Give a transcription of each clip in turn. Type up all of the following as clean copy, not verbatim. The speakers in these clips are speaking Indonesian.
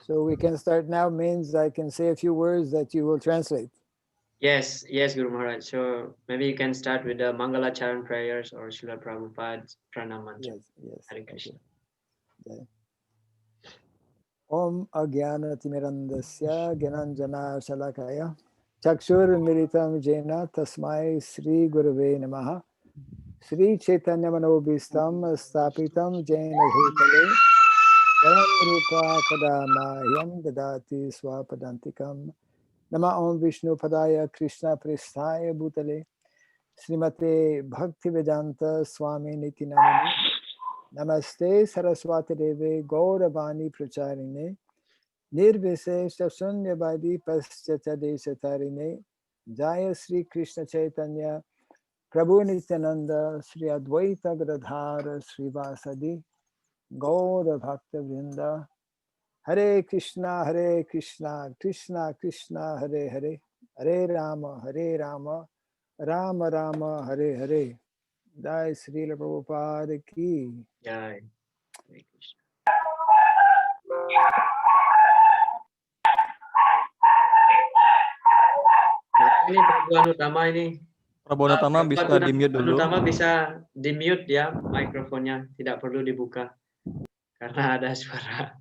So we can start now means I can say a few words that you will translate. Yes, Guru Maharaj. So maybe you can start with the Mangala Charan prayers or Srila Prabhupada's Pranam Mantra. Yes. Hare Okay. Krishna. Jai. Om Agyanatimirandasya Gyananjana Shalakaya Chakshur Militam Jena Tasmai Sri Gurave Namaha Sri Chaitanya Manobhistam Stapitam Jena Bhutale Swaram Rupa Kadamahyam Dadati Swapadantikam Nama Om Vishnu Padaya Krishna Pristaya Bhutale Srimate Bhaktivedanta Swami Niti Namani Namaste Saraswati Deve Gauravani Pracharine Nirvisesha Sunyavadi Paschata Deshatarine Jaya Sri Krishna Chaitanya Prabhu Nityananda Sri Advaita Gadadhara Sri Vasadi Gaura Bhakta Vrinda Hare Krishna Krishna Krishna Hare Hare Hare Rama Rama Rama Hare Hare Jai Srila Prabhupada Ki. Jai. Hare Krishna. Nah, ini Prabu Anutama ini. Prabu Anutama bisa di-mute dulu. Anutama bisa di-mute ya mikrofonnya, tidak perlu dibuka. Karena ada suara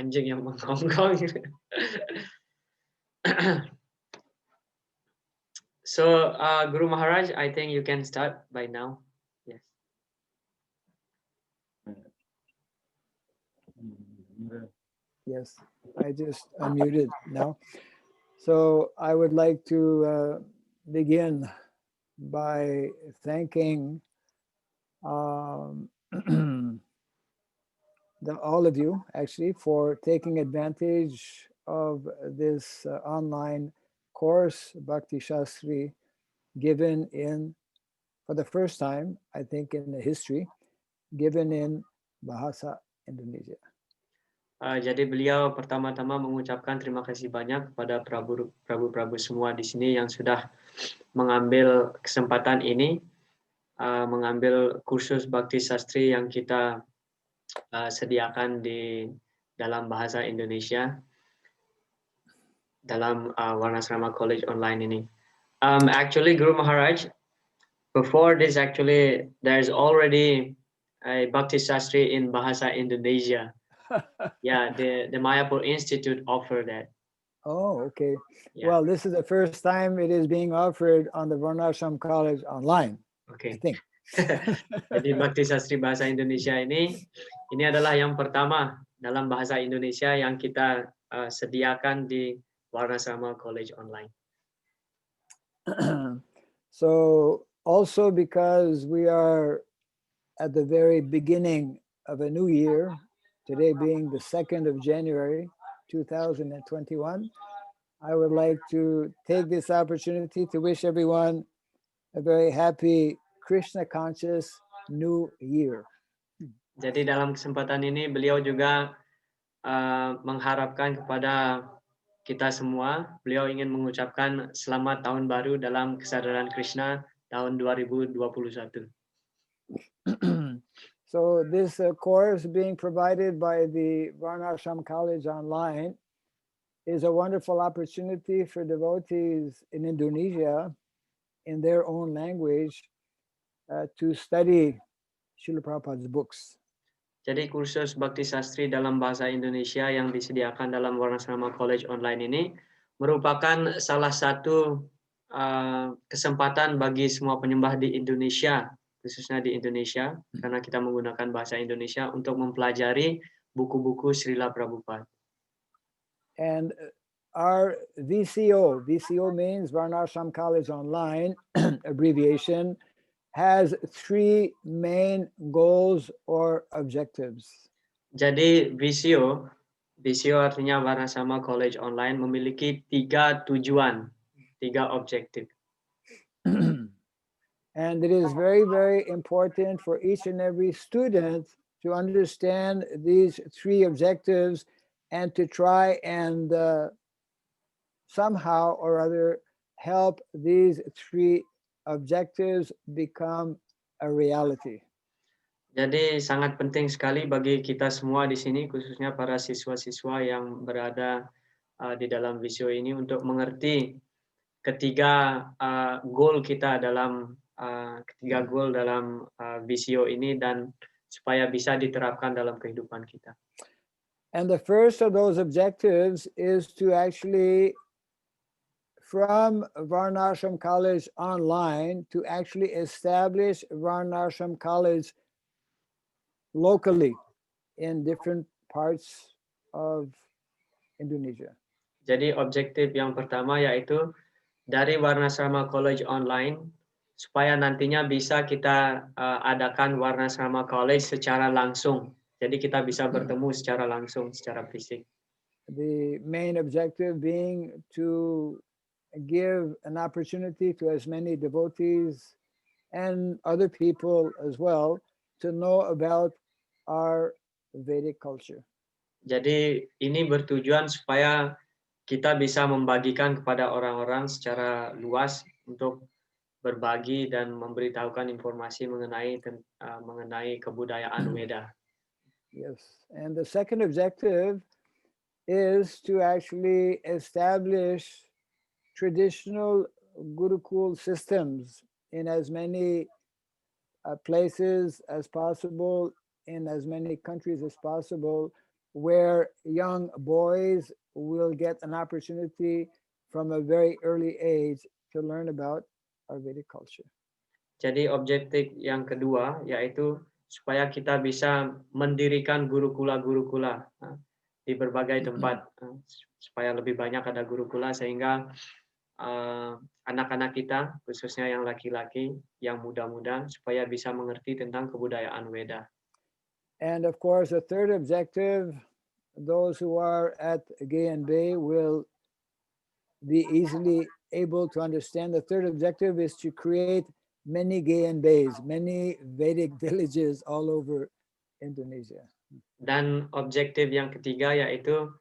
anjing yang menggonggong. So, Guru Maharaj, I think you can start by now. Yes. Yes, I just unmuted now. So I would like to begin by thanking all of you actually for taking advantage of this online course, Bhakti Shastri, given in, for the first time, I think in the history, given in Bahasa Indonesia. Jadi beliau pertama-tama mengucapkan terima kasih banyak kepada Prabu semua di sini yang sudah mengambil kesempatan ini, mengambil kursus Bhakti Sastri yang kita sediakan di dalam bahasa Indonesia dalam Varnasrama College online ini. Actually, Guru Maharaj, before this actually there's already a Bhakti Sastri in Bahasa Indonesia. Yeah, the Mayapur Institute offered that. Oh, okay. Yeah. Well, this is the first time it is being offered on the Varnashram College online. Okay. I think. Jadi Bhakti Sastri Bahasa Indonesia ini adalah yang pertama dalam bahasa Indonesia yang kita sediakan di Varnasrama College online. So also because we are at the very beginning of a new year, today being the 2nd of January, 2021, I would like to take this opportunity to wish everyone a very happy Krishna conscious New Year. Jadi dalam kesempatan ini beliau juga mengharapkan kepada kita semua, beliau ingin mengucapkan selamat tahun baru dalam kesadaran Krishna tahun 2021. So this course being provided by the Varnashram College online is a wonderful opportunity for devotees in Indonesia in their own language to study Srila Prabhupada's books. Jadi kursus Bhakti Sastri dalam bahasa Indonesia yang disediakan dalam Varnasrama College online ini merupakan salah satu kesempatan bagi semua penyembah di Indonesia, khususnya di Indonesia, karena kita menggunakan bahasa Indonesia untuk mempelajari buku-buku Srila Prabhupada. And our VCO means Varnashram College Online, abbreviation, has 3 main goals or objectives. Jadi VCO artinya Varnasrama College Online memiliki 3 tujuan, 3 objektif. And it is very, very important for each and every student to understand these 3 objectives and to try and somehow or other help these 3 objectives become a reality. Jadi sangat penting sekali bagi kita semua di sini, khususnya para siswa-siswa yang berada di dalam Visio ini untuk mengerti goal kita dalam ketiga goal dalam Visio ini dan supaya bisa diterapkan dalam kehidupan kita. And the first of those objectives is to actually, from Varnashram College online, to actually establish Varnashram College locally in different parts of Indonesia. Jadi objektif yang pertama yaitu dari Warnasrama College Online supaya nantinya bisa kita adakan Warnasrama College secara langsung. Jadi kita bisa bertemu secara langsung, secara fisik. The main objective being to give an opportunity to as many devotees and other people as well to know about our Vedic culture. Jadi ini bertujuan supaya kita bisa membagikan kepada orang-orang secara luas untuk berbagi dan memberitahukan informasi mengenai kebudayaan Weda. Yes, and the second objective is to actually establish traditional Gurukul systems in as many places as possible, in as many countries as possible, where young boys will get an opportunity from a very early age to learn about our Vedic culture. Jadi objektif yang kedua yaitu supaya kita bisa mendirikan gurukula-gurukula di berbagai tempat supaya lebih banyak ada gurukula sehingga anak-anak kita khususnya yang laki-laki, yang muda-muda supaya bisa mengerti tentang kebudayaan Weda. And of course, the third objective, those who are at GNB will be easily able to understand. The third objective is to create many GNBs, many Vedic villages all over Indonesia. Dan objektif yang ketiga yaitu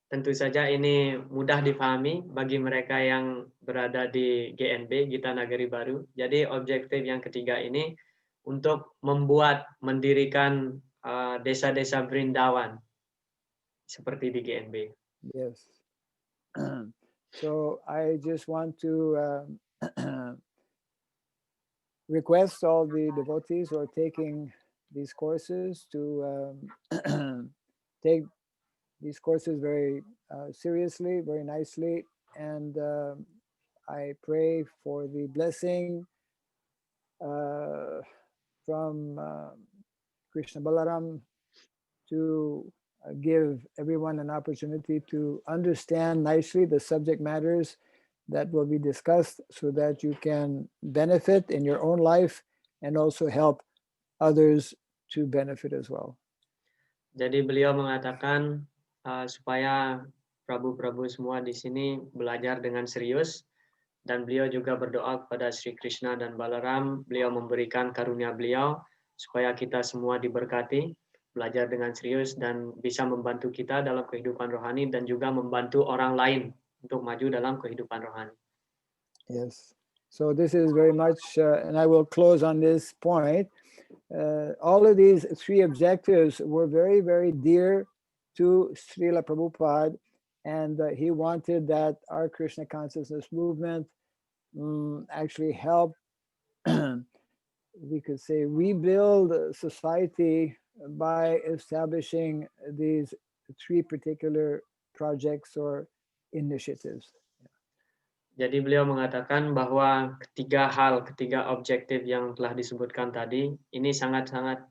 tentu saja ini mudah dipahami bagi mereka yang berada di GNB, Gita Nagari Baru. Jadi objektif yang ketiga ini untuk mendirikan desa-desa Brindawan seperti di GNB. Yes. So I just want to request all the devotees who are taking these courses to take these courses very seriously, very nicely, and I pray for the blessing from Krishna Balaram to give everyone an opportunity to understand nicely the subject matters that will be discussed so that you can benefit in your own life and also help others to benefit as well. Jadi beliau mengatakan supaya Prabu-Prabu semua di sini belajar dengan serius dan beliau juga berdoa kepada Sri Krishna dan Balaram, beliau memberikan karunia beliau supaya kita semua diberkati, belajar dengan serius dan bisa membantu kita dalam kehidupan rohani dan juga membantu orang lain untuk maju dalam kehidupan rohani. Yes. So this is very much, and I will close on this point. All of these three objectives were very, very dear to Srila Prabhupada, and he wanted that our Krishna consciousness movement actually help, we could say, rebuild society by establishing these three particular projects or initiatives. Jadi beliau mengatakan bahwa ketiga objektif yang telah disebutkan tadi, ini sangat-sangat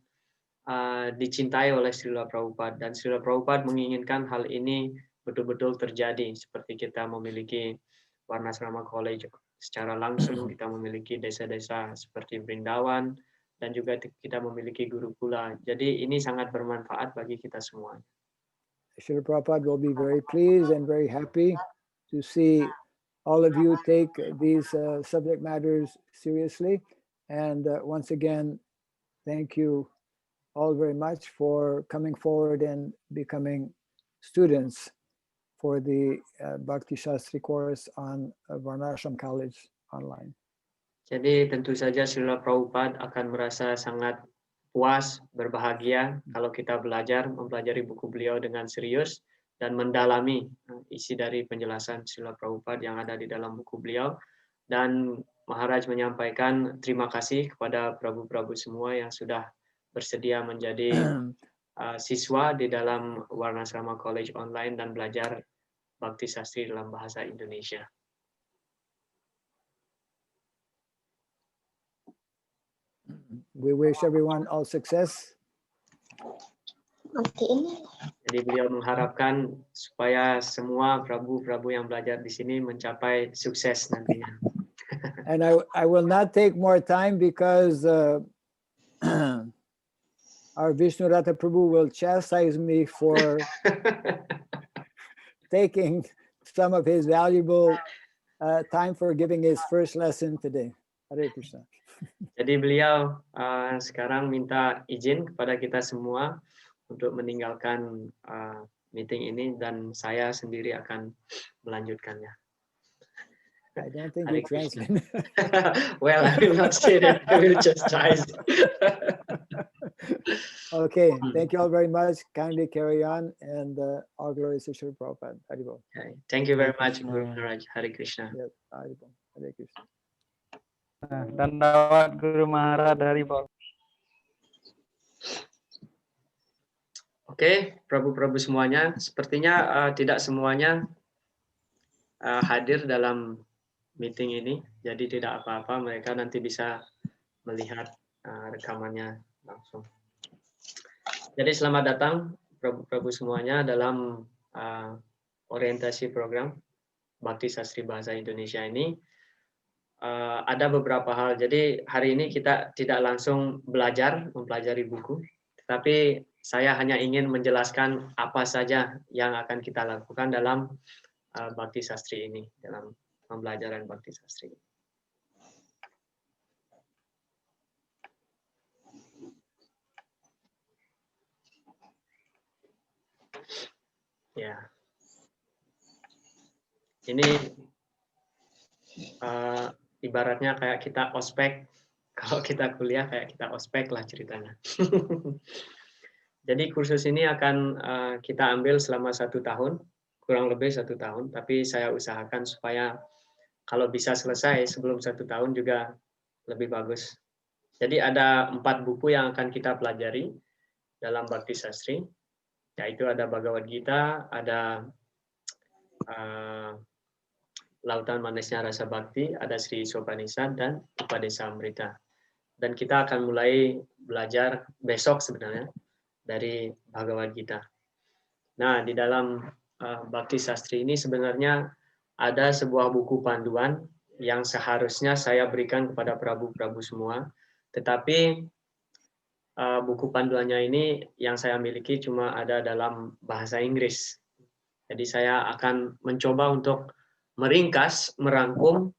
dicintai oleh Srila Prabhupada. Dan Srila Prabhupada menginginkan hal ini betul-betul terjadi. Seperti kita memiliki Varnasrama College secara langsung, kita memiliki desa-desa seperti Brindawan, dan juga kita memiliki Gurukula. Jadi ini sangat bermanfaat bagi kita semua. Srila Prabhupada will be very pleased and very happy to see all of you take these subject matters seriously. And once again, thank you all very much for coming forward and becoming students for the Bhakti Shastri course on Varnashram College online. Jadi tentu saja Srila Prabhupada akan merasa sangat puas, berbahagia kalau kita mempelajari buku beliau dengan serius dan mendalami isi dari penjelasan Srila Prabhupada yang ada di dalam buku beliau. Dan Maharaj menyampaikan terima kasih kepada Prabu-Prabu semua yang sudah bersedia menjadi siswa di dalam Warnasrama College Online dan belajar Bhakti Sastri dalam bahasa Indonesia. We wish everyone all success. Jadi beliau mengharapkan supaya semua Prabu-Prabu yang belajar di sini mencapai sukses nantinya. And I will not take more time because our Vishnu Ratha Prabhu will chastise me for taking some of his valuable time for giving his first lesson today. Hare Krishna. Jadi beliau sekarang minta izin kepada kita semua untuk meninggalkan meeting ini dan saya sendiri akan melanjutkannya. I don't think Hare you Krishna. translate. Well, I will not say that. I will chastise. Okay, thank you all very much. Kindly carry on, and all glories to Srila Prabhupada. Haribol. Okay. Thank you very Hare much, Krishna. Guru Maharaj. Hare Krishna. Yes, Haribol. Hare Krishna. Dandawat Guru Maharaj Haribol. Oke, Prabu-Prabu semuanya, sepertinya tidak semuanya hadir dalam meeting ini, jadi tidak apa-apa, mereka nanti bisa melihat rekamannya langsung. Jadi selamat datang Prabu-Prabu semuanya dalam orientasi program Bhakti Sastri Bahasa Indonesia ini. Ada beberapa hal, jadi hari ini kita tidak langsung mempelajari buku, tetapi saya hanya ingin menjelaskan apa saja yang akan kita lakukan dalam Bhakti Sastri ini, dalam pembelajaran Bhakti Sastri. Ya, ini ibaratnya kayak kita ospek, kalau kita kuliah kayak kita ospek lah ceritanya. Jadi kursus ini akan kita ambil selama 1 tahun, kurang lebih 1 tahun, tapi saya usahakan supaya kalau bisa selesai sebelum 1 tahun juga lebih bagus. Jadi ada 4 buku yang akan kita pelajari dalam Bhakti Sastri, yaitu ada Bhagavad Gita, ada Lautan Manisnya Rasa Bhakti, ada Sri Isopanisad, dan Upadesamrita. Dan kita akan mulai belajar besok sebenarnya dari Bhagavad Gita. Nah, di dalam Bhakti Sastri ini sebenarnya ada sebuah buku panduan yang seharusnya saya berikan kepada Prabu-Prabu semua, tetapi buku panduannya ini yang saya miliki cuma ada dalam bahasa Inggris. Jadi saya akan mencoba untuk meringkas, merangkum,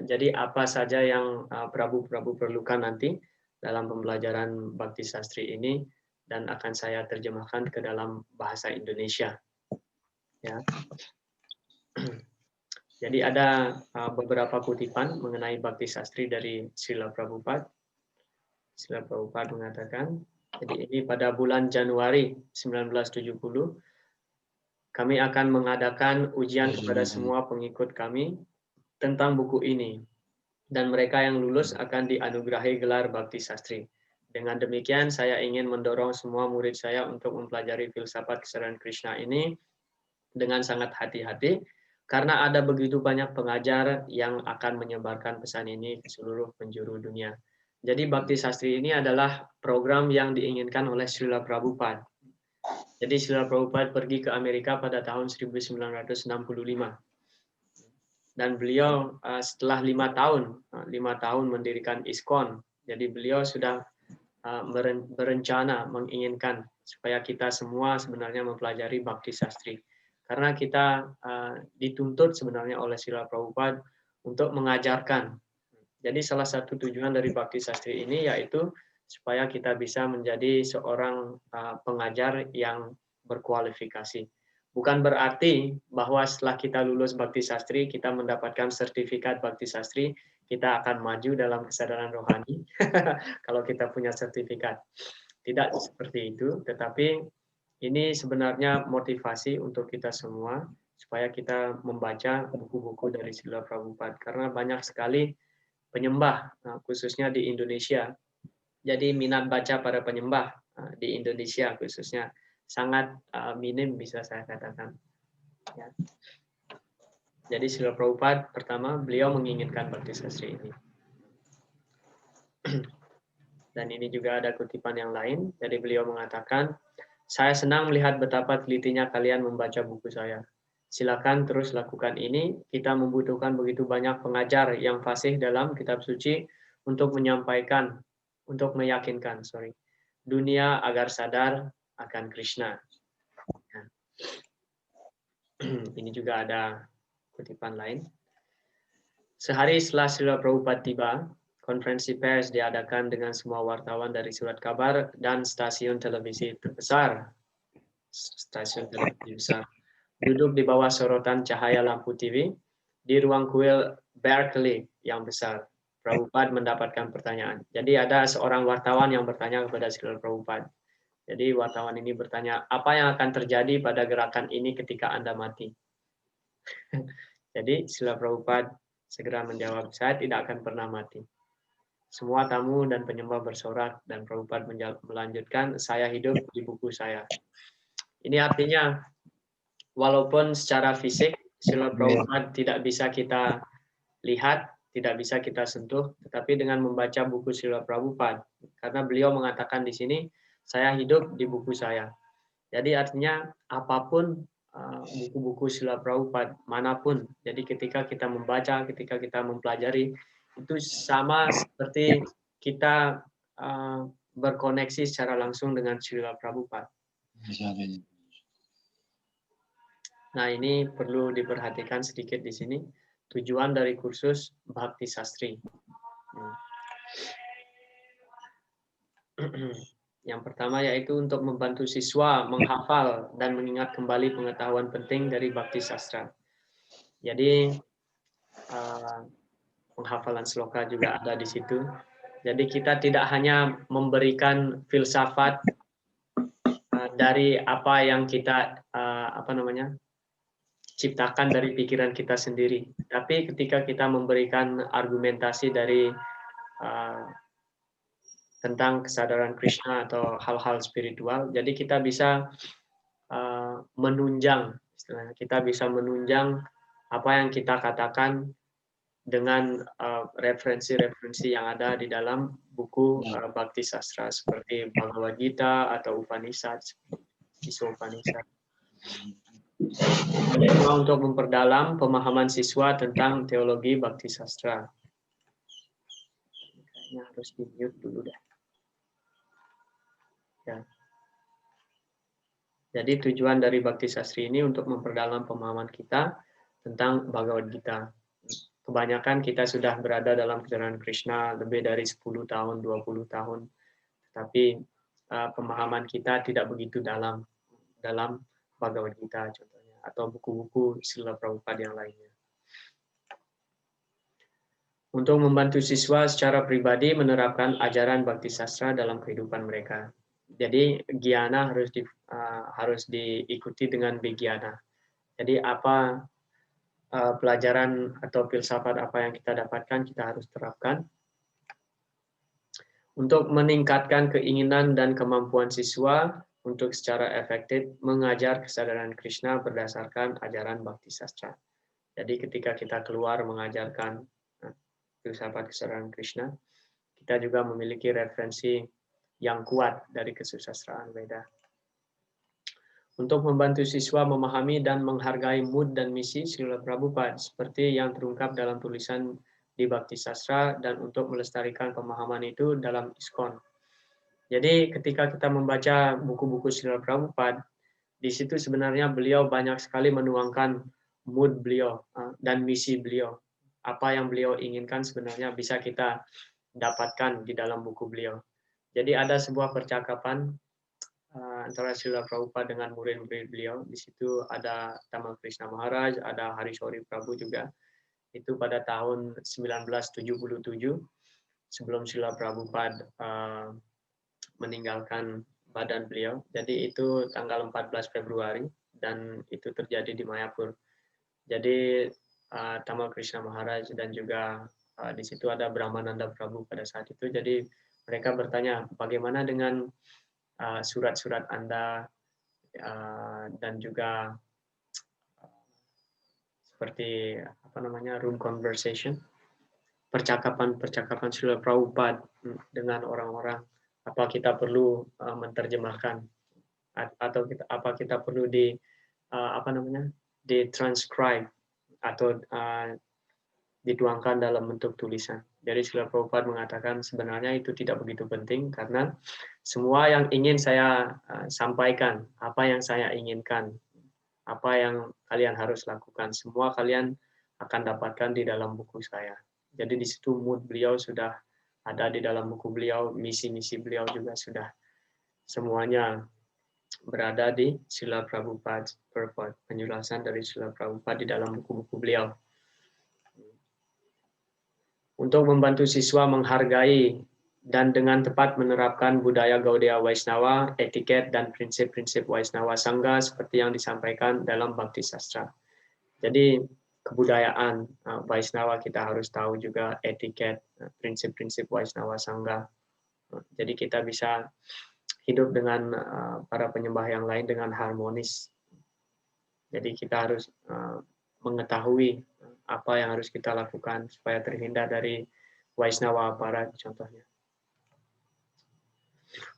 jadi apa saja yang Prabu-Prabu perlukan nanti dalam pembelajaran Bhakti Sastri ini, dan akan saya terjemahkan ke dalam bahasa Indonesia. Ya. Jadi ada beberapa kutipan mengenai Bhakti Sastri dari Srila Prabhupada. Srila Prabhupada mengatakan, jadi ini pada bulan Januari 1970, kami akan mengadakan ujian kepada semua pengikut kami tentang buku ini. Dan mereka yang lulus akan dianugerahi gelar Bhakti Sastri. Dengan demikian, saya ingin mendorong semua murid saya untuk mempelajari filsafat kesadaran Krishna ini dengan sangat hati-hati, karena ada begitu banyak pengajar yang akan menyebarkan pesan ini ke seluruh penjuru dunia. Jadi Bhakti Sastri ini adalah program yang diinginkan oleh Srila Prabhupada. Jadi Srila Prabhupada pergi ke Amerika pada tahun 1965. Dan beliau setelah 5 tahun mendirikan ISKCON, jadi beliau sudah berencana, menginginkan supaya kita semua sebenarnya mempelajari Bhakti Sastri. Karena kita dituntut sebenarnya oleh Srila Prabhupada untuk mengajarkan. Jadi salah satu tujuan dari Bhakti Sastri ini yaitu supaya kita bisa menjadi seorang pengajar yang berkualifikasi. Bukan berarti bahwa setelah kita lulus Bakti Sastri, kita mendapatkan sertifikat Bakti Sastri, kita akan maju dalam kesadaran rohani kalau kita punya sertifikat. Tidak seperti itu, tetapi ini sebenarnya motivasi untuk kita semua supaya kita membaca buku-buku dari Srila Prabhupada karena banyak sekali penyembah, khususnya di Indonesia. Jadi minat baca para penyembah di Indonesia khususnya sangat minim bisa saya katakan. Ya. Jadi Srila Prabhupada pertama beliau menginginkan Bakti Sastri ini. Dan ini juga ada kutipan yang lain. Jadi beliau mengatakan, saya senang melihat betapa telitinya kalian membaca buku saya. Silakan terus lakukan ini. Kita membutuhkan begitu banyak pengajar yang fasih dalam kitab suci untuk menyampaikan, untuk meyakinkan, dunia agar sadar akan Krishna. Ya. Ini juga ada kutipan lain. Sehari setelah Srila Prabhupada tiba, konferensi pers diadakan dengan semua wartawan dari surat kabar dan stasiun televisi terbesar. Stasiun televisi besar. Duduk di bawah sorotan cahaya lampu TV di ruang kuil Berkeley yang besar. Prabhupada mendapatkan pertanyaan. Jadi ada seorang wartawan yang bertanya kepada Srila Prabhupada. Jadi wartawan ini bertanya, apa yang akan terjadi pada gerakan ini ketika Anda mati? Jadi Srila Prabhupada segera menjawab, saya tidak akan pernah mati. Semua tamu dan penyembah bersorak dan Prabhupada melanjutkan, saya hidup di buku saya. Ini artinya, walaupun secara fisik Srila Prabhupada tidak bisa kita lihat, tidak bisa kita sentuh, tetapi dengan membaca buku Srila Prabhupada, karena beliau mengatakan di sini, saya hidup di buku saya. Jadi artinya apapun buku-buku Srila Prabhupada manapun, jadi ketika kita membaca, ketika kita mempelajari, itu sama seperti kita berkoneksi secara langsung dengan Srila Prabhupada. Nah ini perlu diperhatikan sedikit di sini, tujuan dari kursus Bhakti Sastri. Yang pertama yaitu untuk membantu siswa menghafal dan mengingat kembali pengetahuan penting dari Bhakti Sastra. Jadi penghafalan sloka juga ada di situ. Jadi kita tidak hanya memberikan filsafat dari apa yang kita ciptakan dari pikiran kita sendiri, tapi ketika kita memberikan argumentasi dari tentang kesadaran Krishna atau hal-hal spiritual, jadi kita bisa menunjang, kita bisa menunjang apa yang kita katakan dengan referensi-referensi yang ada di dalam buku Bhakti Sastra seperti Bhagavad Gita atau Upanishad, Isopanishad. Untuk memperdalam pemahaman siswa tentang teologi Bhakti Sastra. Kayaknya harus di-mute dulu deh. Ya. Jadi tujuan dari Bhakti Sastri ini untuk memperdalam pemahaman kita tentang Bhagavad Gita. Kebanyakan kita sudah berada dalam kesadaran Krishna lebih dari 10 tahun, 20 tahun. Tapi pemahaman kita tidak begitu dalam Bhagavad Gita contohnya, atau buku-buku Srila Prabhupada yang lainnya. Untuk membantu siswa secara pribadi menerapkan ajaran Bhakti Sastra dalam kehidupan mereka. Jadi Gyana harus diikuti dengan Vigyana. Jadi apa pelajaran atau filsafat apa yang kita dapatkan kita harus terapkan untuk meningkatkan keinginan dan kemampuan siswa untuk secara efektif mengajar kesadaran Krishna berdasarkan ajaran Bhakti Sastra. Jadi ketika kita keluar mengajarkan filsafat kesadaran Krishna, kita juga memiliki referensi yang kuat dari kesusastraan Veda. Untuk membantu siswa memahami dan menghargai mood dan misi Srila Prabhupada seperti yang terungkap dalam tulisan di Bhakti Sastra dan untuk melestarikan pemahaman itu dalam ISKCON. Jadi ketika kita membaca buku-buku Srila Prabhupada, di situ sebenarnya beliau banyak sekali menuangkan mood beliau dan misi beliau. Apa yang beliau inginkan sebenarnya bisa kita dapatkan di dalam buku beliau. Jadi ada sebuah percakapan antara Srila Prabhupada dengan murid-murid beliau. Di situ ada Tamal Krishna Maharaj, ada Harishori Prabhu juga. Itu pada tahun 1977 sebelum Srila Prabhupada meninggalkan badan beliau. Jadi itu tanggal 14 Februari dan itu terjadi di Mayapur. Jadi Tamal Krishna Maharaj dan juga di situ ada Brahmananda Prabhu pada saat itu. Jadi mereka bertanya, bagaimana dengan surat-surat Anda dan juga seperti apa namanya room conversation, percakapan Srila Prabhupada dengan orang-orang, apa kita perlu menerjemahkan atau apa kita perlu di-transcribe atau dituangkan dalam bentuk tulisan. Jadi Srila Prabhupada mengatakan sebenarnya itu tidak begitu penting karena semua yang ingin saya sampaikan, apa yang saya inginkan, apa yang kalian harus lakukan, semua kalian akan dapatkan di dalam buku saya. Jadi di situ mood beliau sudah ada di dalam buku beliau, misi-misi beliau juga sudah semuanya berada di Srila Prabhupada Purport, penjelasan dari Srila Prabhupada di dalam buku-buku beliau. Untuk membantu siswa menghargai dan dengan tepat menerapkan budaya Gaudiya Vaishnava, etiket dan prinsip-prinsip Vaishnava Sangha seperti yang disampaikan dalam Bhakti Sastra. Jadi kebudayaan Vaishnava kita harus tahu juga etiket, prinsip-prinsip Vaishnava Sangha. Jadi kita bisa hidup dengan para penyembah yang lain dengan harmonis. Jadi kita harus mengetahui apa yang harus kita lakukan supaya terhindar dari Vaishnava aparat contohnya.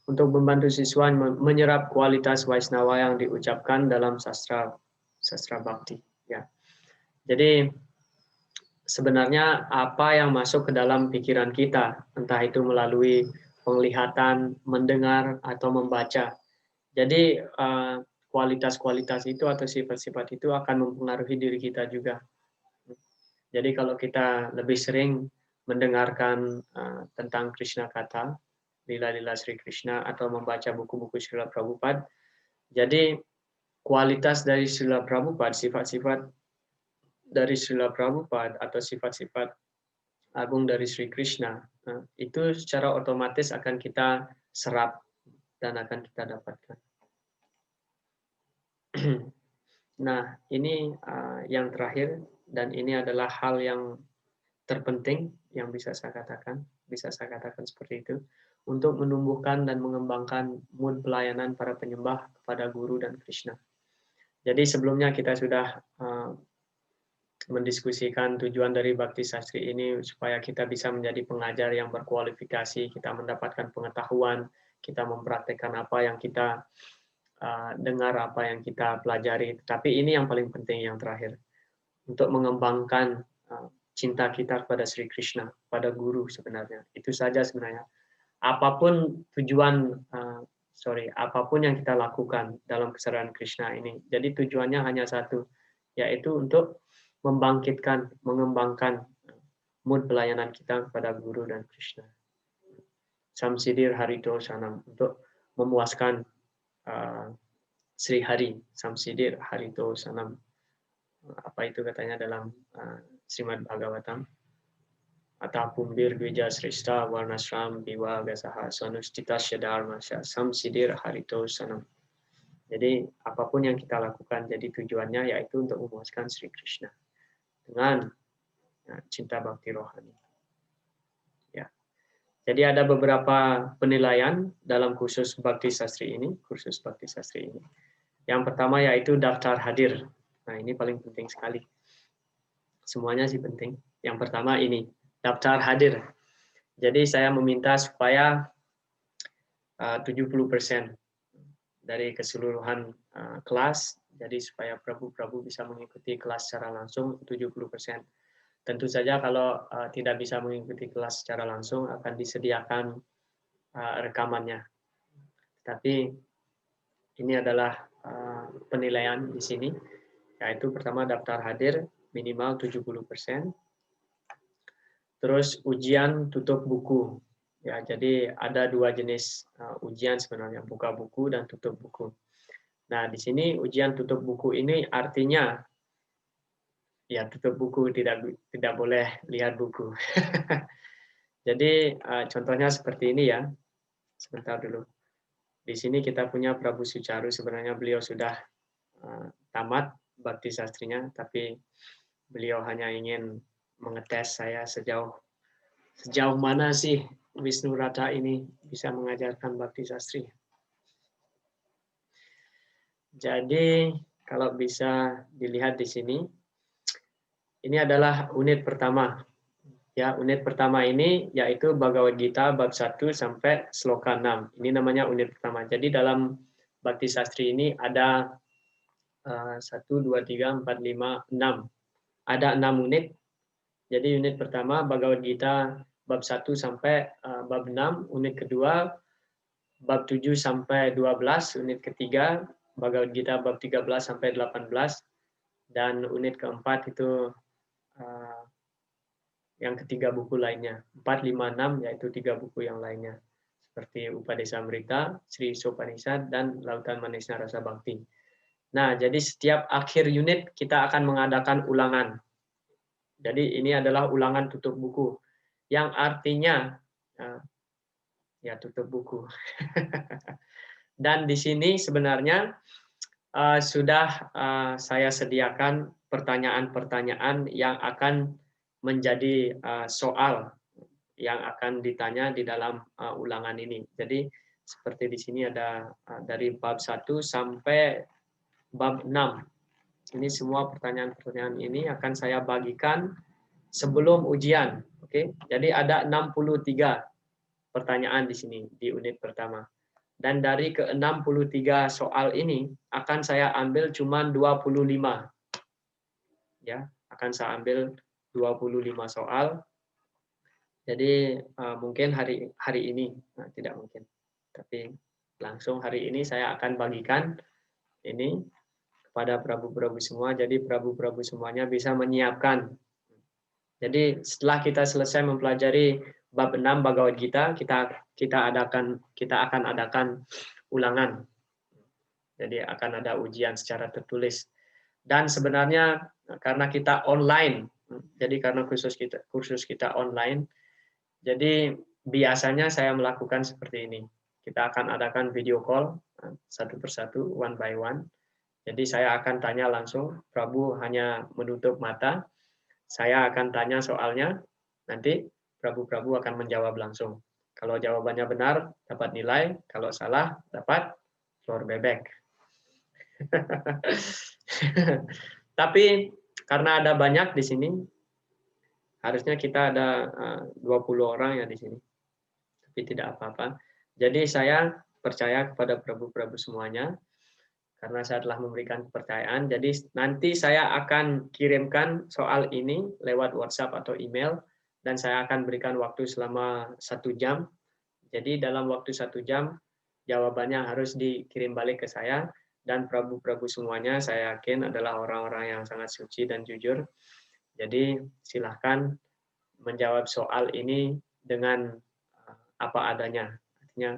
Untuk membantu siswa menyerap kualitas Vaishnava yang diucapkan dalam sastra Bhakti. Ya. Jadi sebenarnya apa yang masuk ke dalam pikiran kita, entah itu melalui penglihatan, mendengar, atau membaca. Jadi kualitas-kualitas itu atau sifat-sifat itu akan mempengaruhi diri kita juga. Jadi kalau kita lebih sering mendengarkan tentang Krishna Kata, lila-lila Sri Krishna, atau membaca buku-buku Srila Prabhupada, jadi kualitas dari Srila Prabhupada, sifat-sifat dari Srila Prabhupada atau sifat-sifat agung dari Sri Krishna, itu secara otomatis akan kita serap dan akan kita dapatkan. Nah, ini yang terakhir dan ini adalah hal yang terpenting yang bisa saya katakan seperti itu, untuk menumbuhkan dan mengembangkan mood pelayanan para penyembah kepada Guru dan Krishna. Jadi sebelumnya kita sudah mendiskusikan tujuan dari Bhakti Sastri ini supaya kita bisa menjadi pengajar yang berkualifikasi, kita mendapatkan pengetahuan, kita mempraktekkan apa yang kita dengar, apa yang kita pelajari. Tapi ini yang paling penting yang terakhir, untuk mengembangkan cinta kita kepada Sri Krishna, pada Guru sebenarnya. Itu saja sebenarnya. Apapun tujuan, apapun yang kita lakukan dalam kesadaran Krishna ini, jadi tujuannya hanya satu, yaitu untuk membangkitkan, mengembangkan mood pelayanan kita kepada Guru dan Krishna. Samsidir Harito Sanam, untuk memuaskan Sri Hari, Samsidir Harito Sanam. Apa itu katanya dalam Srimad Bhagavatam? Atapumbir Gwija Srishta Varnashram Biwa Gasaha Sanustitasya Dharmasya Samsidir Harito Sanam. Jadi apapun yang kita lakukan, jadi tujuannya yaitu untuk memuaskan Sri Krishna dengan cinta bakti rohani. Ya. Jadi ada beberapa penilaian dalam kursus Bhakti Sastri ini, Yang pertama yaitu daftar hadir. Nah, ini paling penting sekali. Semuanya sih penting. Yang pertama ini, daftar hadir. Jadi saya meminta supaya 70% dari keseluruhan kelas, jadi supaya Prabu bisa mengikuti kelas secara langsung 70%. Tentu saja kalau tidak bisa mengikuti kelas secara langsung akan disediakan rekamannya. Tapi ini adalah penilaian di sini, yaitu pertama daftar hadir minimal 70%. Terus ujian tutup buku Ya, jadi ada dua jenis ujian sebenarnya, buka buku dan tutup buku. Nah, di sini ujian tutup buku ini artinya ya tutup buku, tidak boleh lihat buku. Jadi contohnya seperti ini ya. Sebentar dulu. Di sini kita punya Prabu Sucaru, sebenarnya beliau sudah tamat bakti sastrinya, tapi beliau hanya ingin mengetes saya sejauh mana sih Wisnu Rata ini bisa mengajarkan bakti sastri. Jadi kalau bisa dilihat di sini, ini adalah unit pertama. Ya, unit pertama ini yaitu Bhagavad Gita bab 1 sampai sloka 6. Ini namanya unit pertama. Jadi dalam bakti sastri ini ada 1, 2, 3, 4, 5, 6. Ada 6 unit. Jadi unit pertama Bhagavad Gita bab 1 sampai bab 6, unit kedua bab 7 sampai 12, unit ketiga Bhagavad Gita bab 13 sampai 18, dan unit keempat itu yang ketiga buku lainnya. 4, 5, 6 yaitu 3 buku yang lainnya. Seperti Upadesamrita, Sri Sopanishad, dan Lautan Manisnya Rasa Bakti. Nah, jadi setiap akhir unit kita akan mengadakan ulangan. Jadi ini adalah ulangan tutup buku. Yang artinya, ya tutup buku. Dan di sini sebenarnya sudah saya sediakan pertanyaan-pertanyaan yang akan menjadi soal yang akan ditanya di dalam ulangan ini. Jadi seperti di sini ada dari bab 1 sampai bab 6. Ini semua pertanyaan-pertanyaan ini akan saya bagikan sebelum ujian. Oke. Jadi ada 63 pertanyaan di sini di unit pertama. Dan dari ke-63 soal ini akan saya ambil cuma 25. Ya, akan saya ambil 25 soal. Jadi mungkin hari ini, tidak mungkin. Tapi langsung hari ini saya akan bagikan ini kepada prabu-prabu semua. Jadi prabu-prabu semuanya bisa menyiapkan. Jadi setelah kita selesai mempelajari bab 6 Bhagavad Gita, kita akan adakan ulangan. Jadi akan ada ujian secara tertulis. Dan sebenarnya karena kita online, jadi karena kursus kita online, jadi biasanya saya melakukan seperti ini. Kita akan adakan video call satu persatu, one by one. Jadi saya akan tanya langsung, Prabu hanya menutup mata, saya akan tanya soalnya, nanti Prabu akan menjawab langsung. Kalau jawabannya benar, dapat nilai. Kalau salah, dapat telur bebek. Tapi karena ada banyak di sini, harusnya kita ada 20 orang ya di sini. Tapi tidak apa-apa. Jadi saya percaya kepada prabu-prabu semuanya, karena saya telah memberikan kepercayaan. Jadi nanti saya akan kirimkan soal ini lewat WhatsApp atau email, dan saya akan berikan waktu selama 1 jam. Jadi dalam waktu 1 jam, jawabannya harus dikirim balik ke saya, dan prabu-prabu semuanya saya yakin adalah orang-orang yang sangat suci dan jujur. Jadi silahkan menjawab soal ini dengan apa adanya, artinya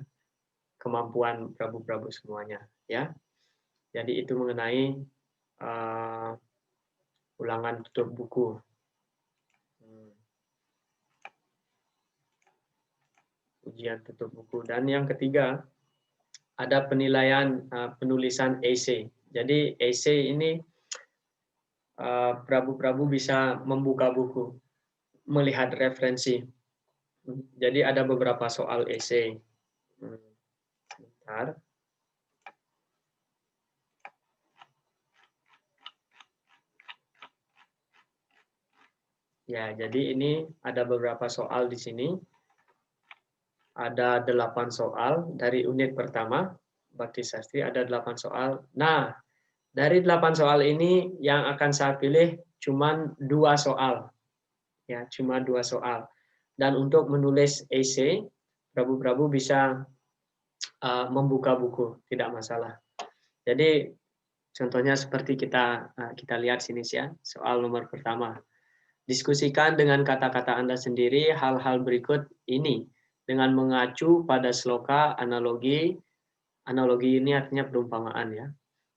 kemampuan prabu-prabu semuanya, ya. Jadi itu mengenai ulangan tutup buku. Ujian tutup buku. Dan yang ketiga, ada penilaian penulisan essay. Jadi essay ini prabu-prabu bisa membuka buku, melihat referensi. Jadi ada beberapa soal essay. Bentar. Ya, jadi ini ada beberapa soal di sini. Ada 8 soal dari unit pertama, Bakti Sastri ada 8 soal. Nah, dari 8 soal ini yang akan saya pilih cuma 2 soal. Ya, cuma 2 soal. Dan untuk menulis essay, prabu-prabu bisa membuka buku, tidak masalah. Jadi contohnya seperti kita lihat sini ya, soal nomor pertama. Diskusikan dengan kata-kata Anda sendiri hal-hal berikut ini dengan mengacu pada sloka analogi. Analogi ini artinya perumpamaan ya.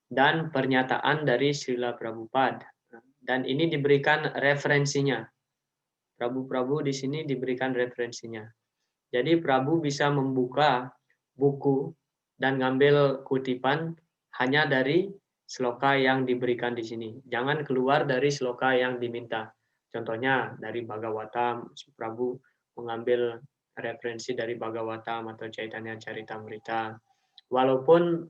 Dan pernyataan dari Srila Prabhupada. Dan ini diberikan referensinya. Prabu di sini diberikan referensinya. Jadi Prabu bisa membuka buku dan ngambil kutipan hanya dari sloka yang diberikan di sini. Jangan keluar dari sloka yang diminta. Contohnya dari Bhagavatam, Prabu mengambil referensi dari Bhagavatam atau Chaitanya Charitamrita. Walaupun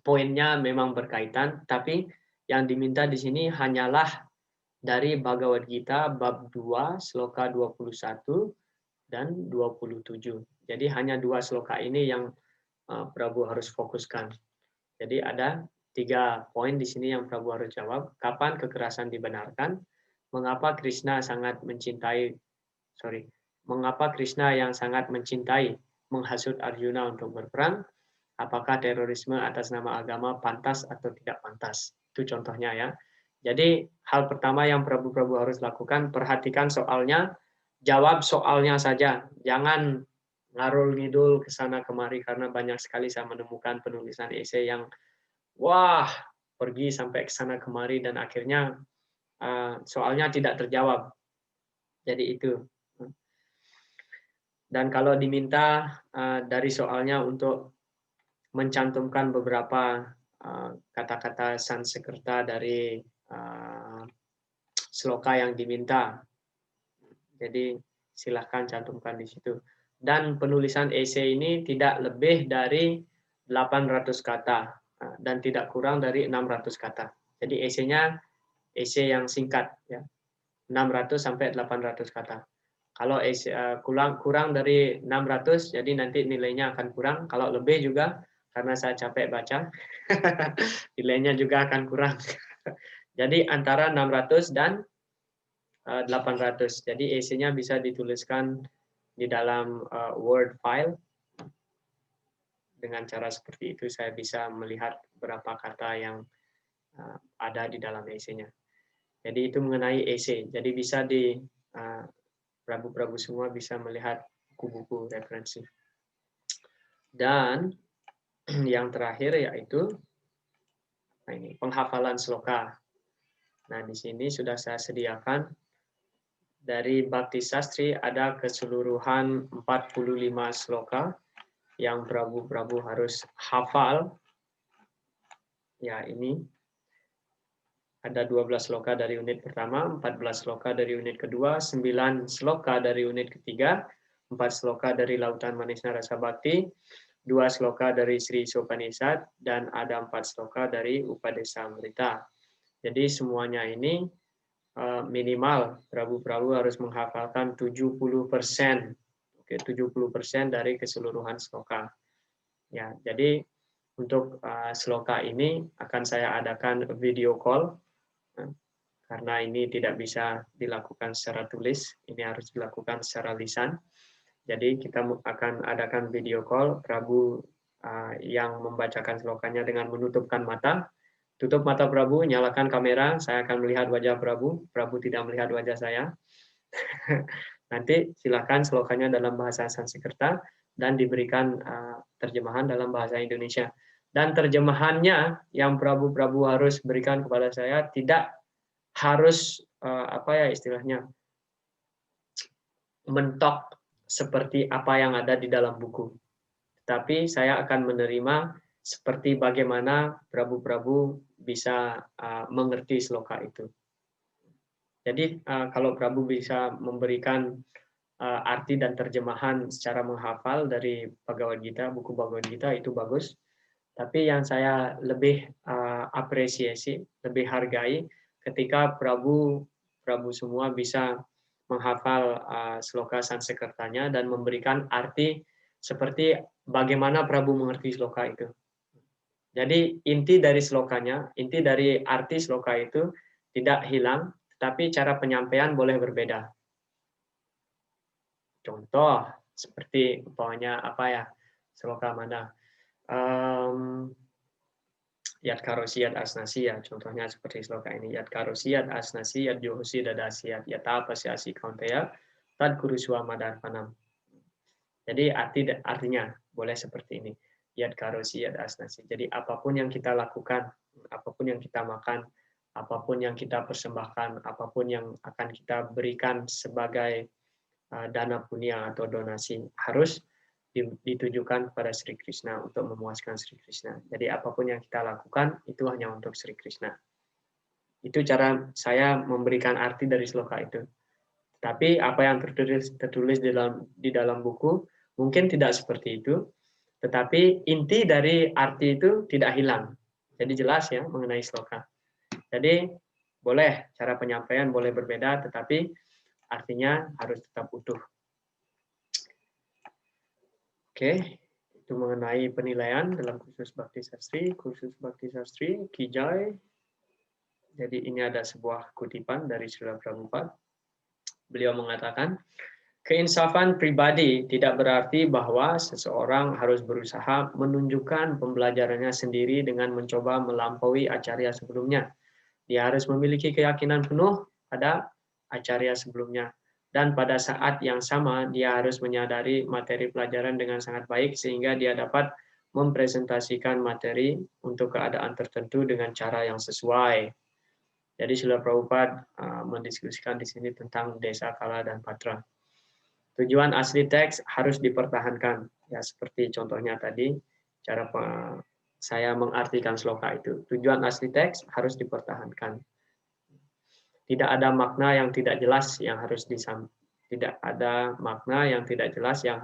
poinnya memang berkaitan, tapi yang diminta di sini hanyalah dari Bhagavad Gita bab 2 sloka 21 dan 27. Jadi hanya 2 sloka ini yang Prabu harus fokuskan. Jadi ada 3 poin di sini yang Prabu harus jawab. Kapan kekerasan dibenarkan? Mengapa Krishna yang sangat mencintai menghasut Arjuna untuk berperang? Apakah terorisme atas nama agama pantas atau tidak pantas? Itu contohnya ya. Jadi hal pertama yang Prabu harus lakukan, perhatikan soalnya, jawab soalnya saja. Jangan ngarul ngidul ke sana kemari karena banyak sekali saya menemukan penulisan esai yang wah, pergi sampai ke sana kemari dan akhirnya soalnya tidak terjawab. Jadi itu. Dan kalau diminta dari soalnya untuk mencantumkan beberapa kata-kata Sanskerta dari sloka yang diminta. Jadi silahkan cantumkan di situ. Dan penulisan esai ini tidak lebih dari 800 kata dan tidak kurang dari 600 kata. Jadi esainya esai yang singkat ya. 600 sampai 800 kata. Kalau kurang dari 600 jadi nanti nilainya akan kurang. Kalau lebih juga karena saya capek baca, nilainya juga akan kurang. Jadi antara 600 dan 800. Jadi esainya bisa dituliskan di dalam Word file. Dengan cara seperti itu saya bisa melihat berapa kata yang ada di dalam esainya. Jadi itu mengenai esai. Jadi bisa di Prabu semua bisa melihat buku-buku referensi. Dan yang terakhir yaitu ini penghafalan sloka. Nah, di sini sudah saya sediakan dari Bhakti Sastri ada keseluruhan 45 sloka yang Prabu harus hafal. Ya, ini ada 12 sloka dari unit pertama, 14 sloka dari unit kedua, 9 sloka dari unit ketiga, 4 sloka dari Lautan Manisnya Rasa Bhakti, 2 sloka dari Sri Sopanishad, dan ada 4 sloka dari Upadesamrita. Jadi semuanya ini minimal Prabu harus menghafalkan 70%. Oke, 70% dari keseluruhan sloka. Ya, jadi untuk sloka ini akan saya adakan video call karena ini tidak bisa dilakukan secara tulis, ini harus dilakukan secara lisan. Jadi kita akan adakan video call Prabu yang membacakan slokanya dengan menutupkan mata. Tutup mata Prabu, nyalakan kamera, saya akan melihat wajah Prabu tidak melihat wajah saya. Nanti silakan slokanya dalam bahasa Sanskerta dan diberikan terjemahan dalam bahasa Indonesia. Dan terjemahannya yang Prabu harus berikan kepada saya tidak harus istilahnya mentok seperti apa yang ada di dalam buku. Tapi saya akan menerima seperti bagaimana Prabu bisa mengerti sloka itu. Jadi kalau Prabu bisa memberikan arti dan terjemahan secara menghafal dari Bhagavad Gita, buku Bhagavad Gita itu bagus. Tapi yang saya lebih apresiasi, lebih hargai ketika Prabu semua bisa menghafal sloka Sanskertanya dan memberikan arti seperti bagaimana Prabu mengerti sloka itu. Jadi inti dari slokanya, inti dari arti sloka itu tidak hilang, tapi cara penyampaian boleh berbeda. Contoh seperti umpamanya sloka mana? Yat karosiyat asnasiyat, contohnya seperti sloka ini. Yat karosiyat asnasiyat johosi dadasiyat, yata pasyasi kaunteya, tad kuruswa madarpanam. Jadi artinya boleh seperti ini. Yad karosi yad asnasi. Jadi apapun yang kita lakukan, apapun yang kita makan, apapun yang kita persembahkan, apapun yang akan kita berikan sebagai dana punya atau donasi harus ditujukan pada Sri Krishna untuk memuaskan Sri Krishna. Jadi apapun yang kita lakukan itu hanya untuk Sri Krishna. Itu cara saya memberikan arti dari sloka itu. Tapi apa yang tertulis di dalam buku mungkin tidak seperti itu, tetapi inti dari arti itu tidak hilang. Jadi jelas ya mengenai sloka. Jadi boleh cara penyampaian boleh berbeda, tetapi artinya harus tetap utuh. Oke, itu mengenai penilaian dalam kursus Bhakti Sastri, Kijai. Jadi ini ada sebuah kutipan dari Srila Prabhupada. Beliau mengatakan, keinsafan pribadi tidak berarti bahwa seseorang harus berusaha menunjukkan pembelajarannya sendiri dengan mencoba melampaui acarya sebelumnya. Dia harus memiliki keyakinan penuh pada acarya sebelumnya. Dan pada saat yang sama, dia harus menyadari materi pelajaran dengan sangat baik sehingga dia dapat mempresentasikan materi untuk keadaan tertentu dengan cara yang sesuai. Jadi Srila Prabhupada mendiskusikan di sini tentang desa, kala, dan patra. Tujuan asli teks harus dipertahankan. Ya seperti contohnya tadi, cara saya mengartikan sloka itu. Tujuan asli teks harus dipertahankan. Tidak ada makna yang tidak jelas yang harus tidak ada makna yang tidak jelas yang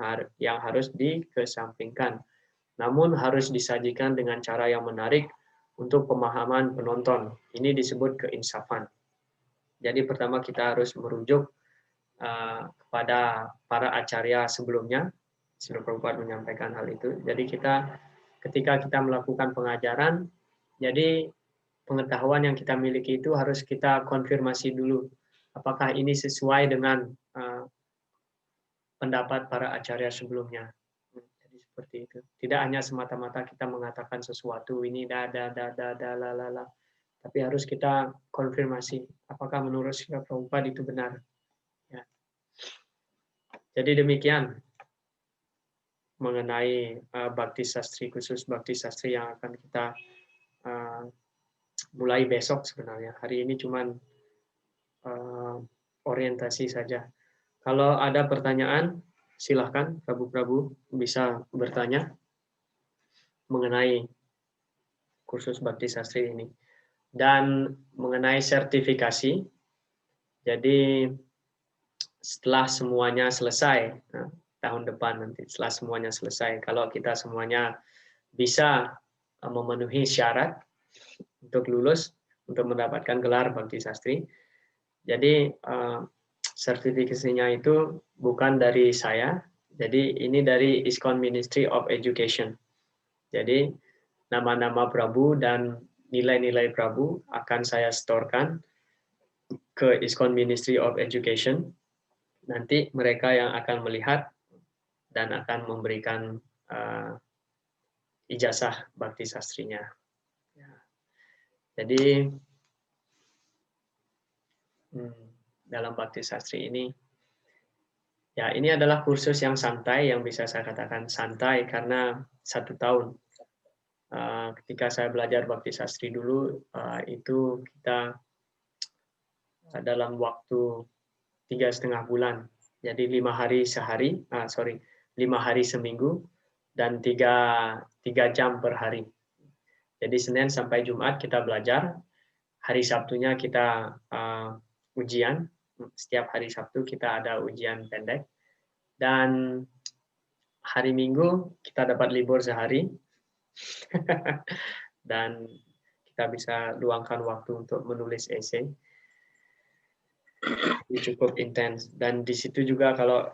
harus dikesampingkan. Namun harus disajikan dengan cara yang menarik untuk pemahaman penonton. Ini disebut keinsafan. Jadi pertama kita harus merujuk kepada para acarya sebelumnya. Srila Prabhupada menyampaikan hal itu. Jadi ketika kita melakukan pengajaran, jadi pengetahuan yang kita miliki itu harus kita konfirmasi dulu. Apakah ini sesuai dengan pendapat para acarya sebelumnya. Jadi seperti itu. Tidak hanya semata-mata kita mengatakan sesuatu ini la. Tapi harus kita konfirmasi apakah menurut Srila Prabhupada itu benar. Ya. Jadi demikian mengenai Bhakti Sastri, khusus Bhakti Sastri yang akan kita mulai besok sebenarnya. Hari ini cuman orientasi saja. Kalau ada pertanyaan, silahkan Prabu bisa bertanya mengenai kursus Bhakti Sastri ini. Dan mengenai sertifikasi, jadi setelah semuanya selesai, tahun depan nanti, setelah semuanya selesai, kalau kita semuanya bisa memenuhi syarat untuk lulus, untuk mendapatkan gelar Bhakti Sastri, jadi sertifikasinya itu bukan dari saya, jadi ini dari ISKCON Ministry of Education. Jadi nama-nama Prabu dan nilai-nilai Prabu akan saya setorkan ke ISKCON Ministry of Education. Nanti mereka yang akan melihat dan akan memberikan ijazah Bhakti Sastrinya. Jadi dalam Bhakti Sastri ini, ya ini adalah kursus yang santai, yang bisa saya katakan santai karena 1 tahun. Ketika saya belajar Bhakti Sastri dulu, itu kita dalam waktu 3,5 bulan. Jadi 5 hari sehari, 5 hari seminggu dan 3 jam per hari. Jadi Senin sampai Jumat kita belajar, hari Sabtunya kita ujian. Setiap hari Sabtu kita ada ujian pendek. Dan hari Minggu kita dapat libur sehari. Dan kita bisa luangkan waktu untuk menulis esai. Ini cukup intens. Dan di situ juga kalau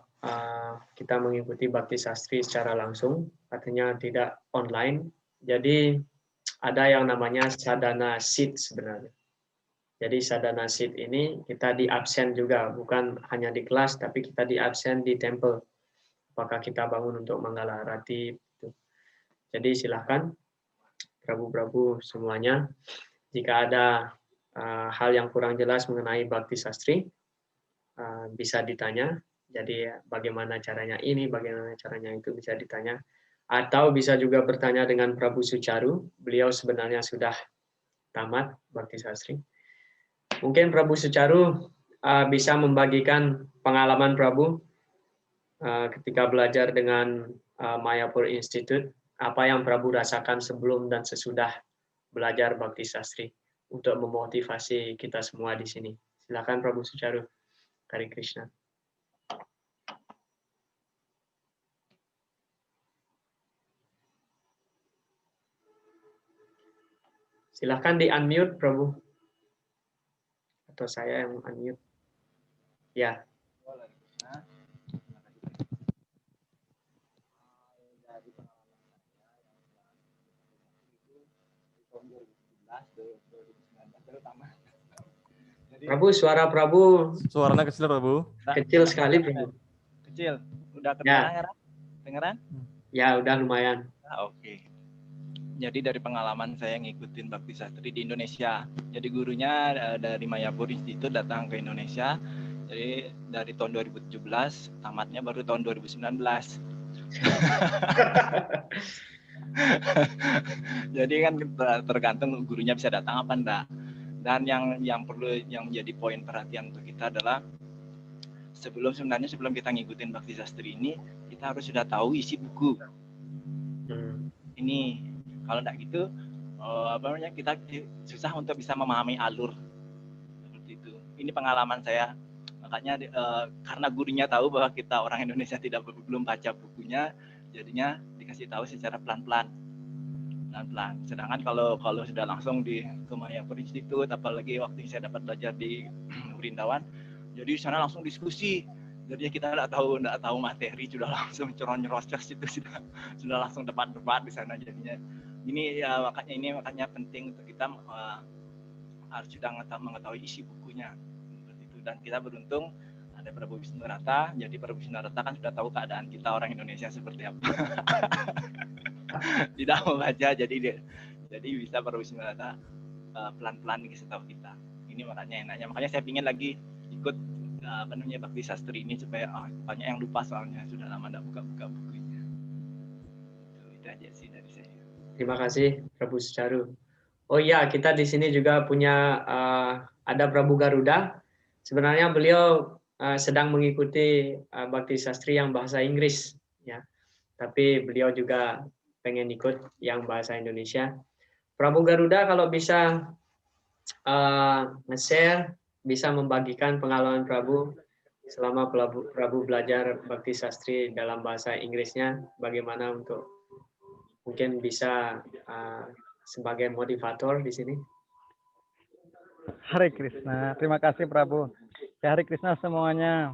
kita mengikuti Bhakti Sastri secara langsung, artinya tidak online. Jadi ada yang namanya sadhana seat sebenarnya. Jadi sadhana seat ini kita di absen juga, bukan hanya di kelas, tapi kita di absen di temple. Apakah kita bangun untuk Manggala Arati. Jadi silahkan Prabu-Prabu semuanya, jika ada hal yang kurang jelas mengenai Bhakti Sastri, bisa ditanya Jadi bagaimana caranya ini, bagaimana caranya itu bisa ditanya. Atau bisa juga bertanya dengan Prabu Sucaru. Beliau sebenarnya sudah tamat Bakti Sastri. Mungkin Prabu Sucaru bisa membagikan pengalaman Prabu ketika belajar dengan Mayapur Institute, apa yang Prabu rasakan sebelum dan sesudah belajar Bakti Sastri untuk memotivasi kita semua di sini. Silakan Prabu Sucaru. Hare Krishna. Silakan di-unmute, Prabu. Atau saya yang unmute. Ya. Prabu, suara Prabu Suaranya kecil, Prabu. kecil sekali, Prabu. Kecil. Udah Ya. kedengeran? Dengeran? Ya, udah lumayan. Oke. Jadi dari pengalaman saya ngikutin Bakti Sastri di Indonesia. Jadi gurunya dari Mayapur Institute datang ke Indonesia. Jadi dari tahun 2017, tamatnya baru tahun 2019. Jadi kan tergantung gurunya bisa datang apa enggak. Dan yang perlu yang menjadi poin perhatian untuk kita adalah sebelum kita ngikutin Bakti Sastri ini, kita harus sudah tahu isi buku. Ini kalau enggak gitu kita susah untuk bisa memahami alur seperti itu. Ini pengalaman saya. Makanya karena gurunya tahu bahwa kita orang Indonesia belum baca bukunya, jadinya dikasih tahu secara pelan-pelan. Sedangkan kalau sudah langsung ke Mayapur Institute, apalagi waktu saya dapat belajar di Wrindawan, jadi sana langsung diskusi. Jadi kita nggak tahu materi, sudah langsung nyerocos itu sudah langsung debat-debat di sana. Jadinya ini ya makanya penting untuk kita harus sudah mengetahui isi bukunya seperti itu. Dan kita beruntung ada Prabu Wisnurata. Jadi Prabu Wisnurata kan sudah tahu keadaan kita orang Indonesia seperti apa. Tidak membaca, jadi bisa Prabu Wisnurata pelan-pelan dikasih tahu kita. Ini makanya enaknya. Makanya saya ingin lagi ikut Bakti Sastri ini supaya banyak yang lupa, soalnya sudah lama tidak buka bukunya. Itu aja sih dari saya. Terima kasih Prabu Sucaru. Oh iya, kita di sini juga punya ada Prabu Garuda. Sebenarnya beliau sedang mengikuti Bakti Sastri yang bahasa Inggris, ya. Tapi beliau juga pengen ikut yang bahasa Indonesia. Prabu Garuda kalau bisa nge-share, bisa membagikan pengalaman Prabu selama Prabu belajar Bakti Sastri dalam bahasa Inggrisnya, bagaimana untuk mungkin bisa sebagai motivator di sini. Hare Krishna, terima kasih Prabu. Ya, Hare Krishna semuanya.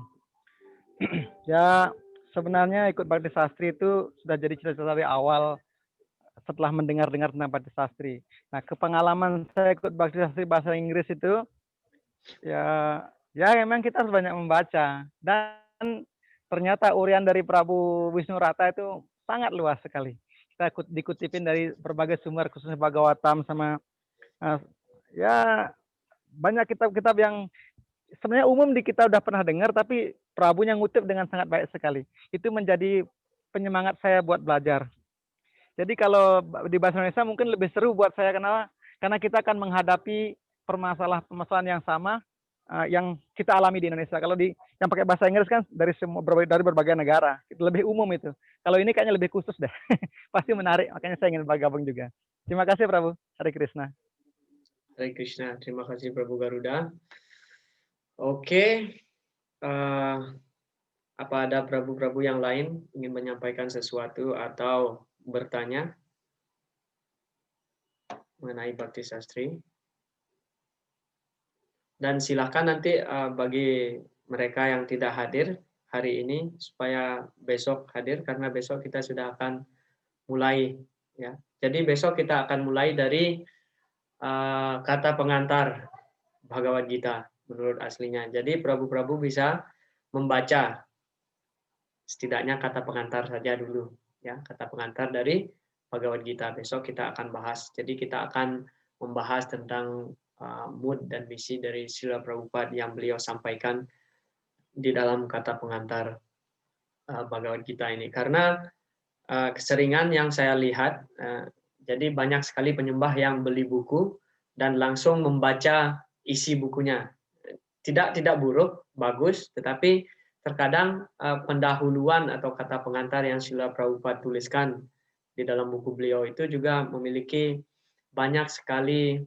Ya, sebenarnya ikut Bakti Sastri itu sudah jadi cita-cita dari awal setelah mendengar-dengar tentang Bakti Sastri. Nah, kepengalaman saya ikut Bakti Sastri bahasa Inggris itu ya memang kita harus banyak membaca, dan ternyata urian dari Prabu Wisnurata itu sangat luas sekali. Kita dikutipin dari berbagai sumber, khususnya Bhagavatam sama ya banyak kitab-kitab yang sebenarnya umum kita udah pernah dengar, tapi Prabu yang ngutip dengan sangat baik sekali. Itu menjadi penyemangat saya buat belajar. Jadi kalau di bahasa Indonesia mungkin lebih seru buat saya, karena kita akan menghadapi permasalahan yang sama yang kita alami di Indonesia. Kalau yang pakai bahasa Inggris kan dari berbagai negara, itu lebih umum itu. Kalau ini kayaknya lebih khusus deh. Pasti menarik, makanya saya ingin bergabung juga. Terima kasih Prabu. Hare Krishna. Hare Krishna, terima kasih Prabu Garuda. Oke, apa ada Prabu-Prabu yang lain ingin menyampaikan sesuatu atau bertanya mengenai Bakti Sastri? Dan silakan nanti bagi mereka yang tidak hadir hari ini supaya besok hadir, karena besok kita sudah akan mulai, ya. Jadi besok kita akan mulai dari kata pengantar Bhagavad Gita menurut aslinya. Jadi Prabu-Prabu bisa membaca setidaknya kata pengantar saja dulu, ya, kata pengantar dari Bhagavad Gita. Besok kita akan bahas. Jadi kita akan membahas tentang mood dan misi dari Srila Prabhupada yang beliau sampaikan di dalam kata pengantar Bhagavad Gita ini. Karena keseringan yang saya lihat, jadi banyak sekali penyembah yang beli buku dan langsung membaca isi bukunya. Tidak buruk, bagus, tetapi terkadang pendahuluan atau kata pengantar yang Srila Prabhupada tuliskan di dalam buku beliau itu juga memiliki banyak sekali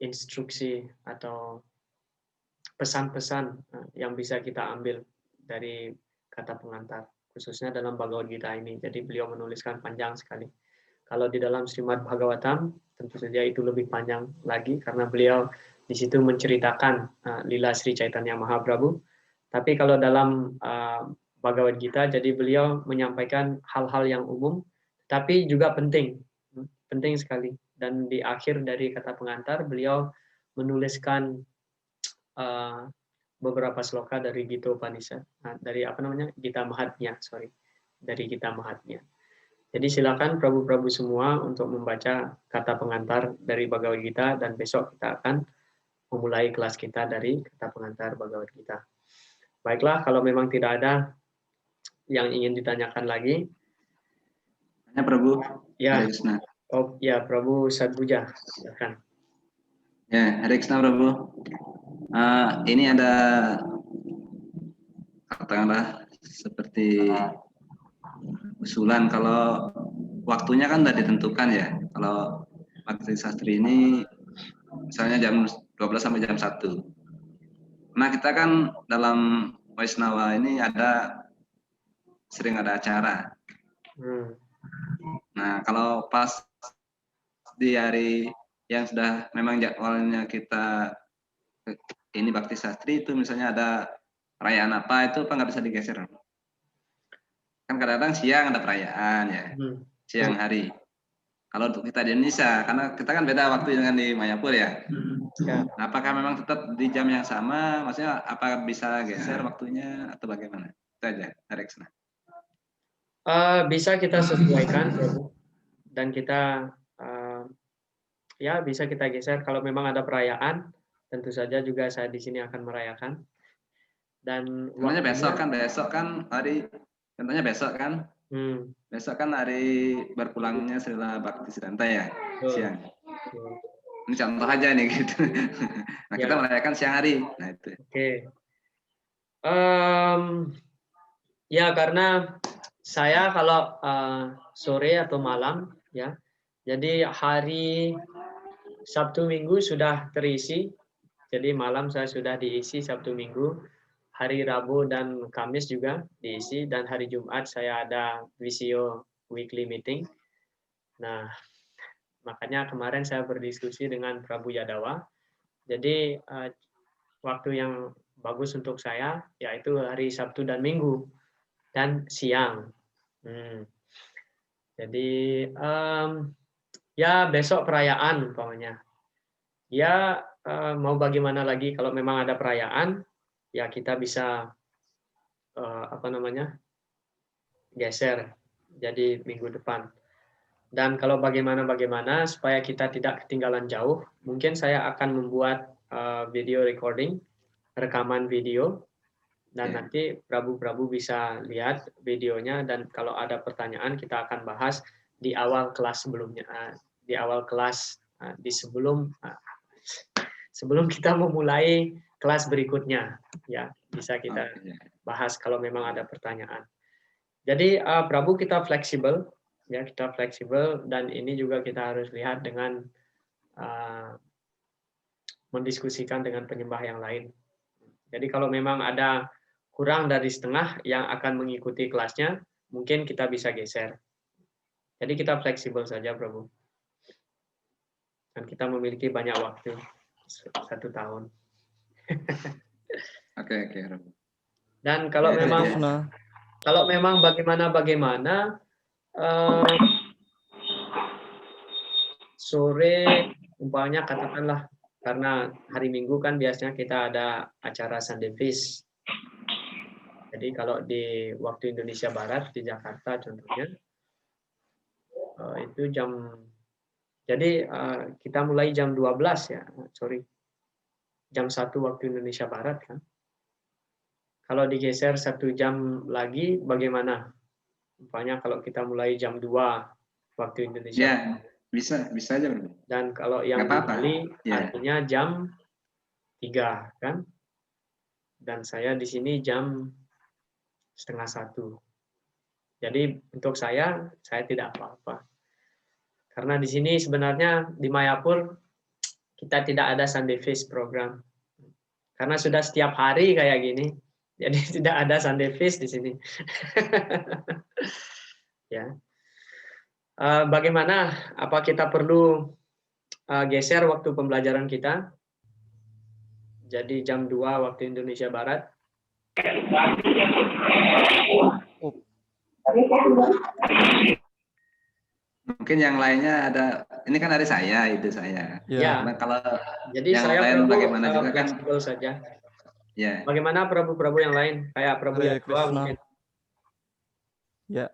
instruksi atau pesan-pesan yang bisa kita ambil dari kata pengantar, khususnya dalam Bhagavad Gita ini. Jadi beliau menuliskan panjang sekali. Kalau di dalam Srimad Bhagavatam, tentu saja itu lebih panjang lagi karena beliau di situ menceritakan lila Sri Chaitanya Mahaprabhu. Tapi kalau dalam Bhagavad Gita, jadi beliau menyampaikan hal-hal yang umum, tapi juga penting sekali. Dan di akhir dari kata pengantar, beliau menuliskan beberapa sloka dari Gita Upanishad, dari Gita Mahatmya, dari Gita Mahatmya. Jadi silakan Prabu-Prabu semua untuk membaca kata pengantar dari Bhagavad Gita dan besok kita akan memulai kelas kita dari kata pengantar Bhagavad Gita. Baiklah, kalau memang tidak ada yang ingin ditanyakan lagi. Ya, Prabu. Ya. Hare Krishna. Oh ya, Prabu Sadbuja, silakan. Ya, Hare Krishna, Prabu. Ini ada katakanlah seperti usulan kalau waktunya kan sudah ditentukan ya. Kalau Bakti Sastri ini misalnya jam 12 sampai jam 1. Nah, kita kan dalam Vaishnava ini sering ada acara. Nah, kalau pas di hari yang sudah memang jadwalnya kita ini Bakti Sastri itu misalnya ada perayaan apa itu nggak bisa digeser? Kan kadang-kadang siang ada perayaan ya, siang hari. Kalau untuk kita di Indonesia, karena kita kan beda waktu dengan di Mayapur ya. Nah, apakah memang tetap di jam yang sama? Maksudnya apakah bisa geser waktunya atau bagaimana? Itu aja, Hare Krishna. Bisa kita sesuaikan, dan kita ya bisa kita geser kalau memang ada perayaan. Tentu saja juga saya di sini akan merayakan. Dan contohnya besok kan hari, contohnya besok kan. Besok kan hari berpulangnya Srila Bhakti Siddhanta ya, siang. Ini contoh aja nih gitu. Nah, kita merayakan siang hari. Nah, itu. Oke. Ya, karena saya kalau sore atau malam ya. Jadi hari Sabtu Minggu sudah terisi. Jadi malam saya sudah diisi Sabtu Minggu. Hari Rabu dan Kamis juga diisi, dan hari Jumat saya ada Visio weekly meeting. Nah, makanya kemarin saya berdiskusi dengan Prabu Yadawa. Jadi waktu yang bagus untuk saya yaitu hari Sabtu dan Minggu dan siang. Jadi ya besok perayaan umpamanya. Ya mau bagaimana lagi kalau memang ada perayaan, ya kita bisa geser jadi minggu depan. Dan kalau bagaimana supaya kita tidak ketinggalan jauh, mungkin saya akan membuat video recording, rekaman video, dan nanti Prabu-Prabu bisa lihat videonya, dan kalau ada pertanyaan kita akan bahas di awal kelas sebelumnya, sebelum kita memulai kelas berikutnya, ya bisa kita bahas kalau memang ada pertanyaan. Jadi Prabu kita fleksibel, ya kita fleksibel, dan ini juga kita harus lihat dengan mendiskusikan dengan penyembah yang lain. Jadi kalau memang ada kurang dari setengah yang akan mengikuti kelasnya, mungkin kita bisa geser. Jadi kita fleksibel saja, Prabu. Dan kita memiliki banyak waktu, 1 tahun. Oke. Dan kalau memang bagaimana sore umpamanya katakanlah, karena hari Minggu kan biasanya kita ada acara Sunday Feast. Jadi kalau di waktu Indonesia Barat di Jakarta contohnya itu jadi kita mulai jam 12 ya, sorry. jam 1 waktu Indonesia Barat kan. Kalau digeser 1 jam lagi bagaimana? Umpamanya kalau kita mulai jam 2 waktu Indonesia. Ya, bisa aja bro. Dan kalau yang Nggak di apa-apa. Bali Ya. artinya jam 3 kan? Dan saya di sini jam setengah 1. Jadi untuk saya tidak apa-apa. Karena di sini sebenarnya di Mayapur kita tidak ada Sunday Feast program. Karena sudah setiap hari kayak gini. Jadi tidak ada Sunday Feast di sini. Ya. Bagaimana? Apa kita perlu geser waktu pembelajaran kita? Jadi jam 2 waktu Indonesia Barat. Mungkin yang lainnya ada, ini kan dari saya, ide saya. Ya. Nah, kalau Jadi yang saya lain Prabu bagaimana juga kan? fleksibel saja. Ya. Bagaimana Prabu-Prabu yang lain? Kayak Prabu Hare Yadwa Krishna. mungkin. Ya,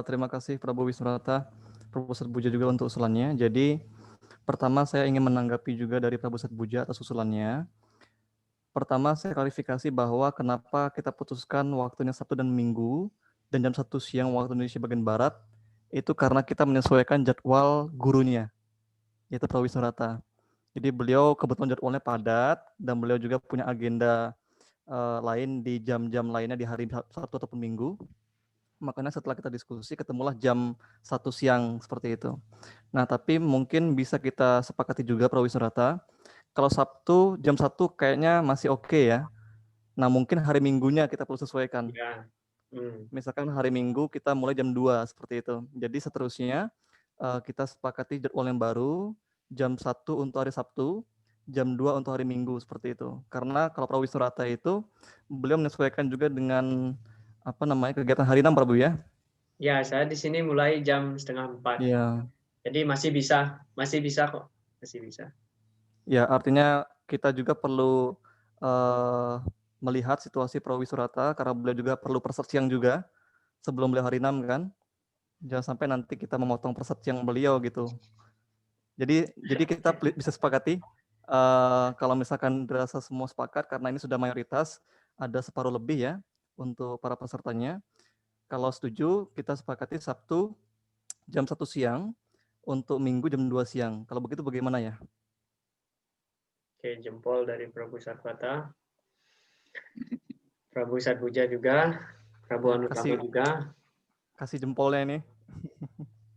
terima kasih Prabu Wisnuwata, Prabu Satbuja juga untuk usulannya. Jadi pertama saya ingin menanggapi juga dari Prabu Satbuja atas usulannya. Pertama saya klarifikasi bahwa kenapa kita putuskan waktunya Sabtu dan Minggu dan jam 1 siang waktu Indonesia bagian Barat, itu karena kita menyesuaikan jadwal gurunya, yaitu Prabu Wisnuwata. Jadi beliau kebetulan jadwalnya padat dan beliau juga punya agenda lain di jam-jam lainnya di hari Sabtu ataupun Minggu. Makanya setelah kita diskusi ketemulah jam 1 siang seperti itu. Nah, tapi mungkin bisa kita sepakati juga Prabu Wisnuwata, kalau Sabtu jam 1 kayaknya masih oke ya. Nah, mungkin hari Minggunya kita perlu sesuaikan. Ya. Misalkan hari Minggu kita mulai jam 2 seperti itu. Jadi seterusnya kita sepakati jadwal yang baru, jam 1 untuk hari Sabtu, jam 2 untuk hari Minggu seperti itu. Karena kalau Prabu Wisnuwata itu beliau menyesuaikan juga dengan kegiatan hari 6 Prabu ya. Ya, saya di sini mulai jam 3:30. Iya. Jadi masih bisa kok, masih bisa. Ya, artinya kita juga perlu melihat situasi Prabu Wisnuwata karena beliau juga perlu persetsiang juga sebelum beliau hari 6 kan. Jangan sampai nanti kita memotong persetsiang beliau gitu. Jadi kita bisa sepakati kalau misalkan dirasa semua sepakat karena ini sudah mayoritas ada separuh lebih ya untuk para pesertanya. Kalau setuju kita sepakati Sabtu jam 1 siang untuk Minggu jam 2 siang. Kalau begitu bagaimana ya? Oke, jempol dari Prabu Satwata. Prabu Satbuja juga, Prabu Anutama juga. Kasih jempolnya ini.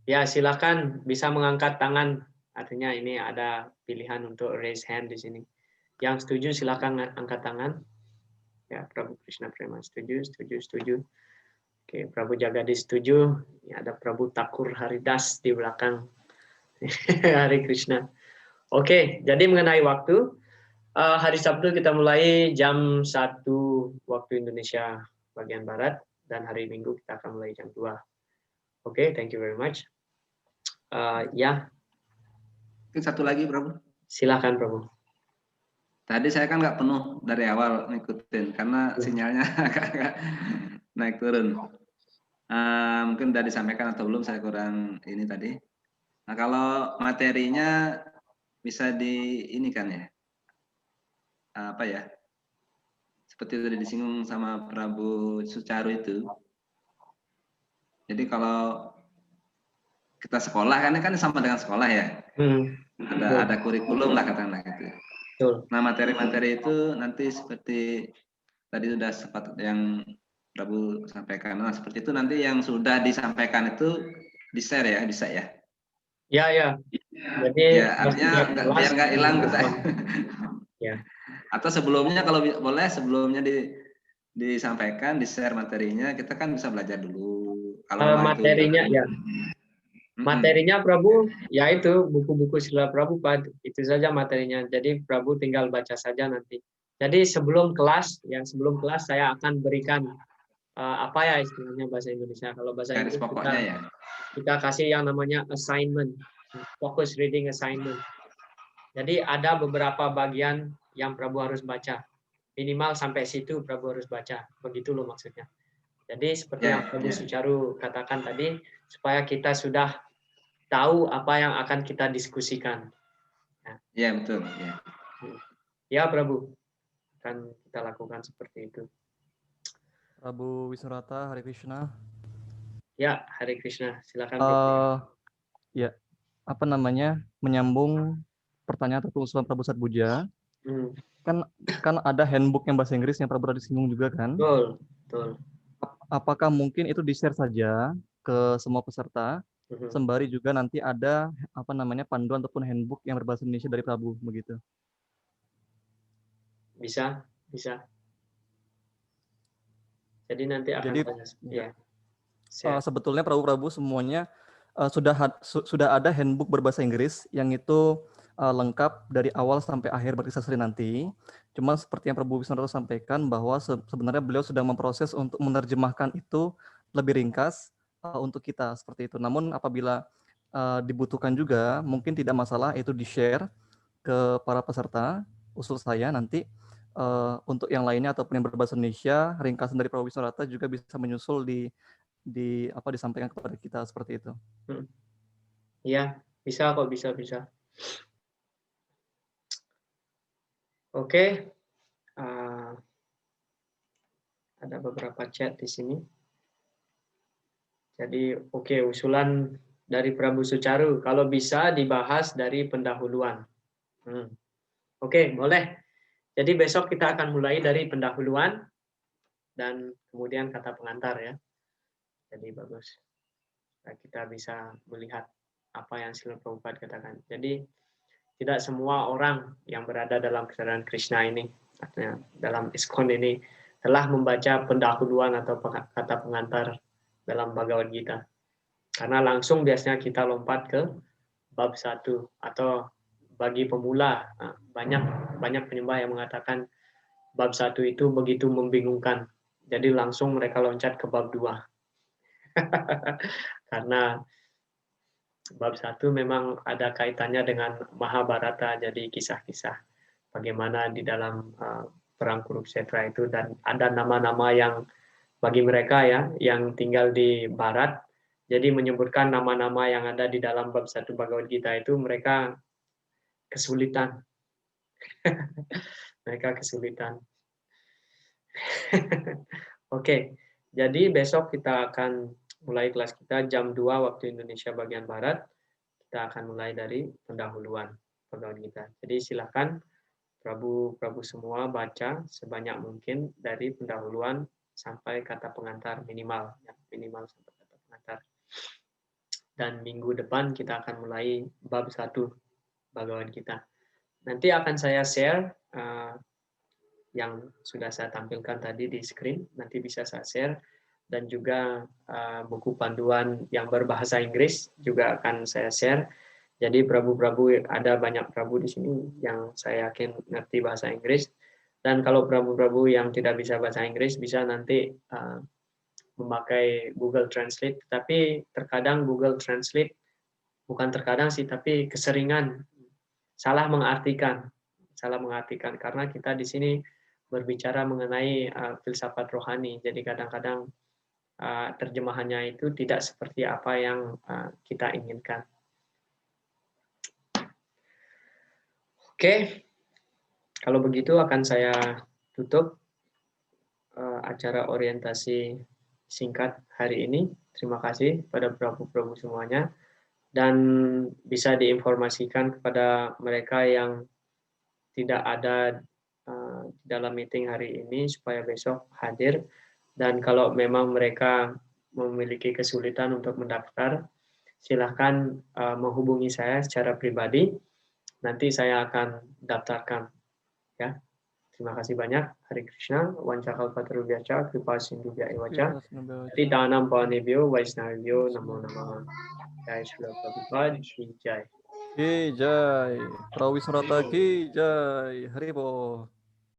Ya, silakan bisa mengangkat tangan. Artinya ini ada pilihan untuk raise hand di sini. Yang setuju silakan angkat tangan. Ya, Prabu Krishna Prema setuju. Oke, Prabu Jagadi setuju. Ya, ada Prabu Takur Haridas di belakang. Hari Krishna. Oke, jadi mengenai waktu, hari Sabtu kita mulai jam 1 waktu Indonesia bagian Barat, dan hari Minggu kita akan mulai jam 2. Oke, thank you very much. Ya. Mungkin satu lagi, Prabu. Silakan, Prabu. Tadi saya kan nggak penuh dari awal ngikutin karena sinyalnya agak naik turun. Mungkin udah disampaikan atau belum, saya kurang ini tadi. Nah, kalau materinya bisa ini kan ya, seperti tadi disinggung sama Prabu Sucaru itu. Jadi kalau kita sekolah kan sama dengan sekolah ya. Ada kurikulum lah katakanlah gitu. Betul. Nah, materi-materi itu nanti seperti tadi sudah sempat yang Prabu sampaikan. Nah, seperti itu nanti yang sudah disampaikan itu di-share ya, bisa ya. Ya. Jadi ya, artinya biar nggak hilang kita. Ya. Atau sebelumnya kalau boleh sebelumnya disampaikan, di-share materinya, kita kan bisa belajar dulu. Kalau materinya ya. Materinya Prabu, yaitu buku-buku Srila Prabhupada, itu saja materinya. Jadi Prabu tinggal baca saja nanti. Jadi sebelum kelas saya akan berikan apa ya istilahnya bahasa Indonesia. Kalau bahasa Inggris kita kasih yang namanya assignment, focus reading assignment. Jadi ada beberapa bagian yang Prabu harus baca. Minimal sampai situ Prabu harus baca. Begitu loh maksudnya. Jadi seperti yang Prabu Sucaru katakan tadi, supaya kita sudah tahu apa yang akan kita diskusikan. Iya, betul. Ya. Ya, Prabu. Akan kita lakukan seperti itu. Prabu Wisnurata, Hare Krishna. Ya, Hare Krishna. Silakan, Prabu. Ya, apa namanya, menyambung pertanyaan atau usulan Prabu Satbuja, Hmm, kan ada handbook yang bahasa Inggris yang Prabu tadi singgung juga kan. betul, betul. Apakah mungkin itu di-share saja ke semua peserta, Mhm. sembari juga nanti ada apa namanya panduan ataupun handbook yang berbahasa Indonesia dari Prabu begitu. Bisa, bisa. Jadi nanti akan Jadi ya, share. sebetulnya Prabu-Prabu semuanya sudah ada handbook berbahasa Inggris yang itu lengkap dari awal sampai akhir Bakti Sastri nanti. Cuma seperti yang Prabu Wisnurata sampaikan bahwa sebenarnya beliau sedang memproses untuk menerjemahkan itu lebih ringkas untuk kita seperti itu. Namun apabila dibutuhkan juga mungkin tidak masalah itu di-share ke para peserta. Usul saya nanti untuk yang lainnya ataupun yang berbahasa Indonesia, ringkasan dari Prabu Wisnurata juga bisa menyusul disampaikan kepada kita seperti itu. Iya, bisa kok, bisa. Oke. Ada beberapa chat di sini. Jadi, oke, usulan dari Prabu Sucaru, kalau bisa dibahas dari pendahuluan. Oke, boleh. Jadi besok kita akan mulai dari pendahuluan dan kemudian kata pengantar ya. Jadi bagus. Kita bisa melihat apa yang Srila Prabhupada katakan. Jadi tidak semua orang yang berada dalam kesadaran Krishna ini, artinya dalam ISKCON ini, telah membaca pendahuluan atau kata pengantar dalam Bhagavad Gita. Karena langsung biasanya kita lompat ke bab 1 atau bagi pemula banyak penyembah yang mengatakan bab 1 itu begitu membingungkan. Jadi langsung mereka loncat ke bab 2. Karena bab 1 memang ada kaitannya dengan Mahabharata, jadi kisah-kisah bagaimana di dalam perang Kurukshetra itu, dan ada nama-nama yang bagi mereka ya yang tinggal di barat, jadi menyebutkan nama-nama yang ada di dalam bab 1 Bhagavad Gita itu mereka kesulitan. Mereka kesulitan. Oke, jadi besok kita akan mulai kelas kita jam 2 waktu Indonesia bagian Barat. Kita akan mulai dari pendahuluan Bhagavad Gita. Jadi silakan Prabu semua baca sebanyak mungkin dari pendahuluan sampai kata pengantar minimal, ya, minimal sampai kata pengantar. Dan minggu depan kita akan mulai bab 1 Bhagavad Gita. Nanti akan saya share yang sudah saya tampilkan tadi di screen, nanti bisa saya share, dan juga buku panduan yang berbahasa Inggris juga akan saya share. Jadi Prabu-Prabu, ada banyak Prabu di sini yang saya yakin ngerti bahasa Inggris, dan kalau Prabu-Prabu yang tidak bisa bahasa Inggris bisa nanti memakai Google Translate, tapi terkadang Google Translate, bukan terkadang sih, tapi keseringan salah mengartikan karena kita di sini berbicara mengenai filsafat rohani. Jadi kadang-kadang terjemahannya itu tidak seperti apa yang kita inginkan. Oke, kalau begitu akan saya tutup acara orientasi singkat hari ini. Terima kasih pada Prabu-Prabu semuanya, dan bisa diinformasikan kepada mereka yang tidak ada dalam meeting hari ini supaya besok hadir, dan kalau memang mereka memiliki kesulitan untuk mendaftar, silahkan menghubungi saya secara pribadi, nanti saya akan daftarkan ya. Terima kasih banyak. Hare Krishna, Wancakal Patarubhyacha, Kripa Sindhubhya Evacha, Titanam Pawanebhyo, Vaishnavibhyo, Namo Namaha. Jai Srila Prabhupada, Ki Jai. Ki Jai, Prabu Wisnurata Ki Jai, Haribo.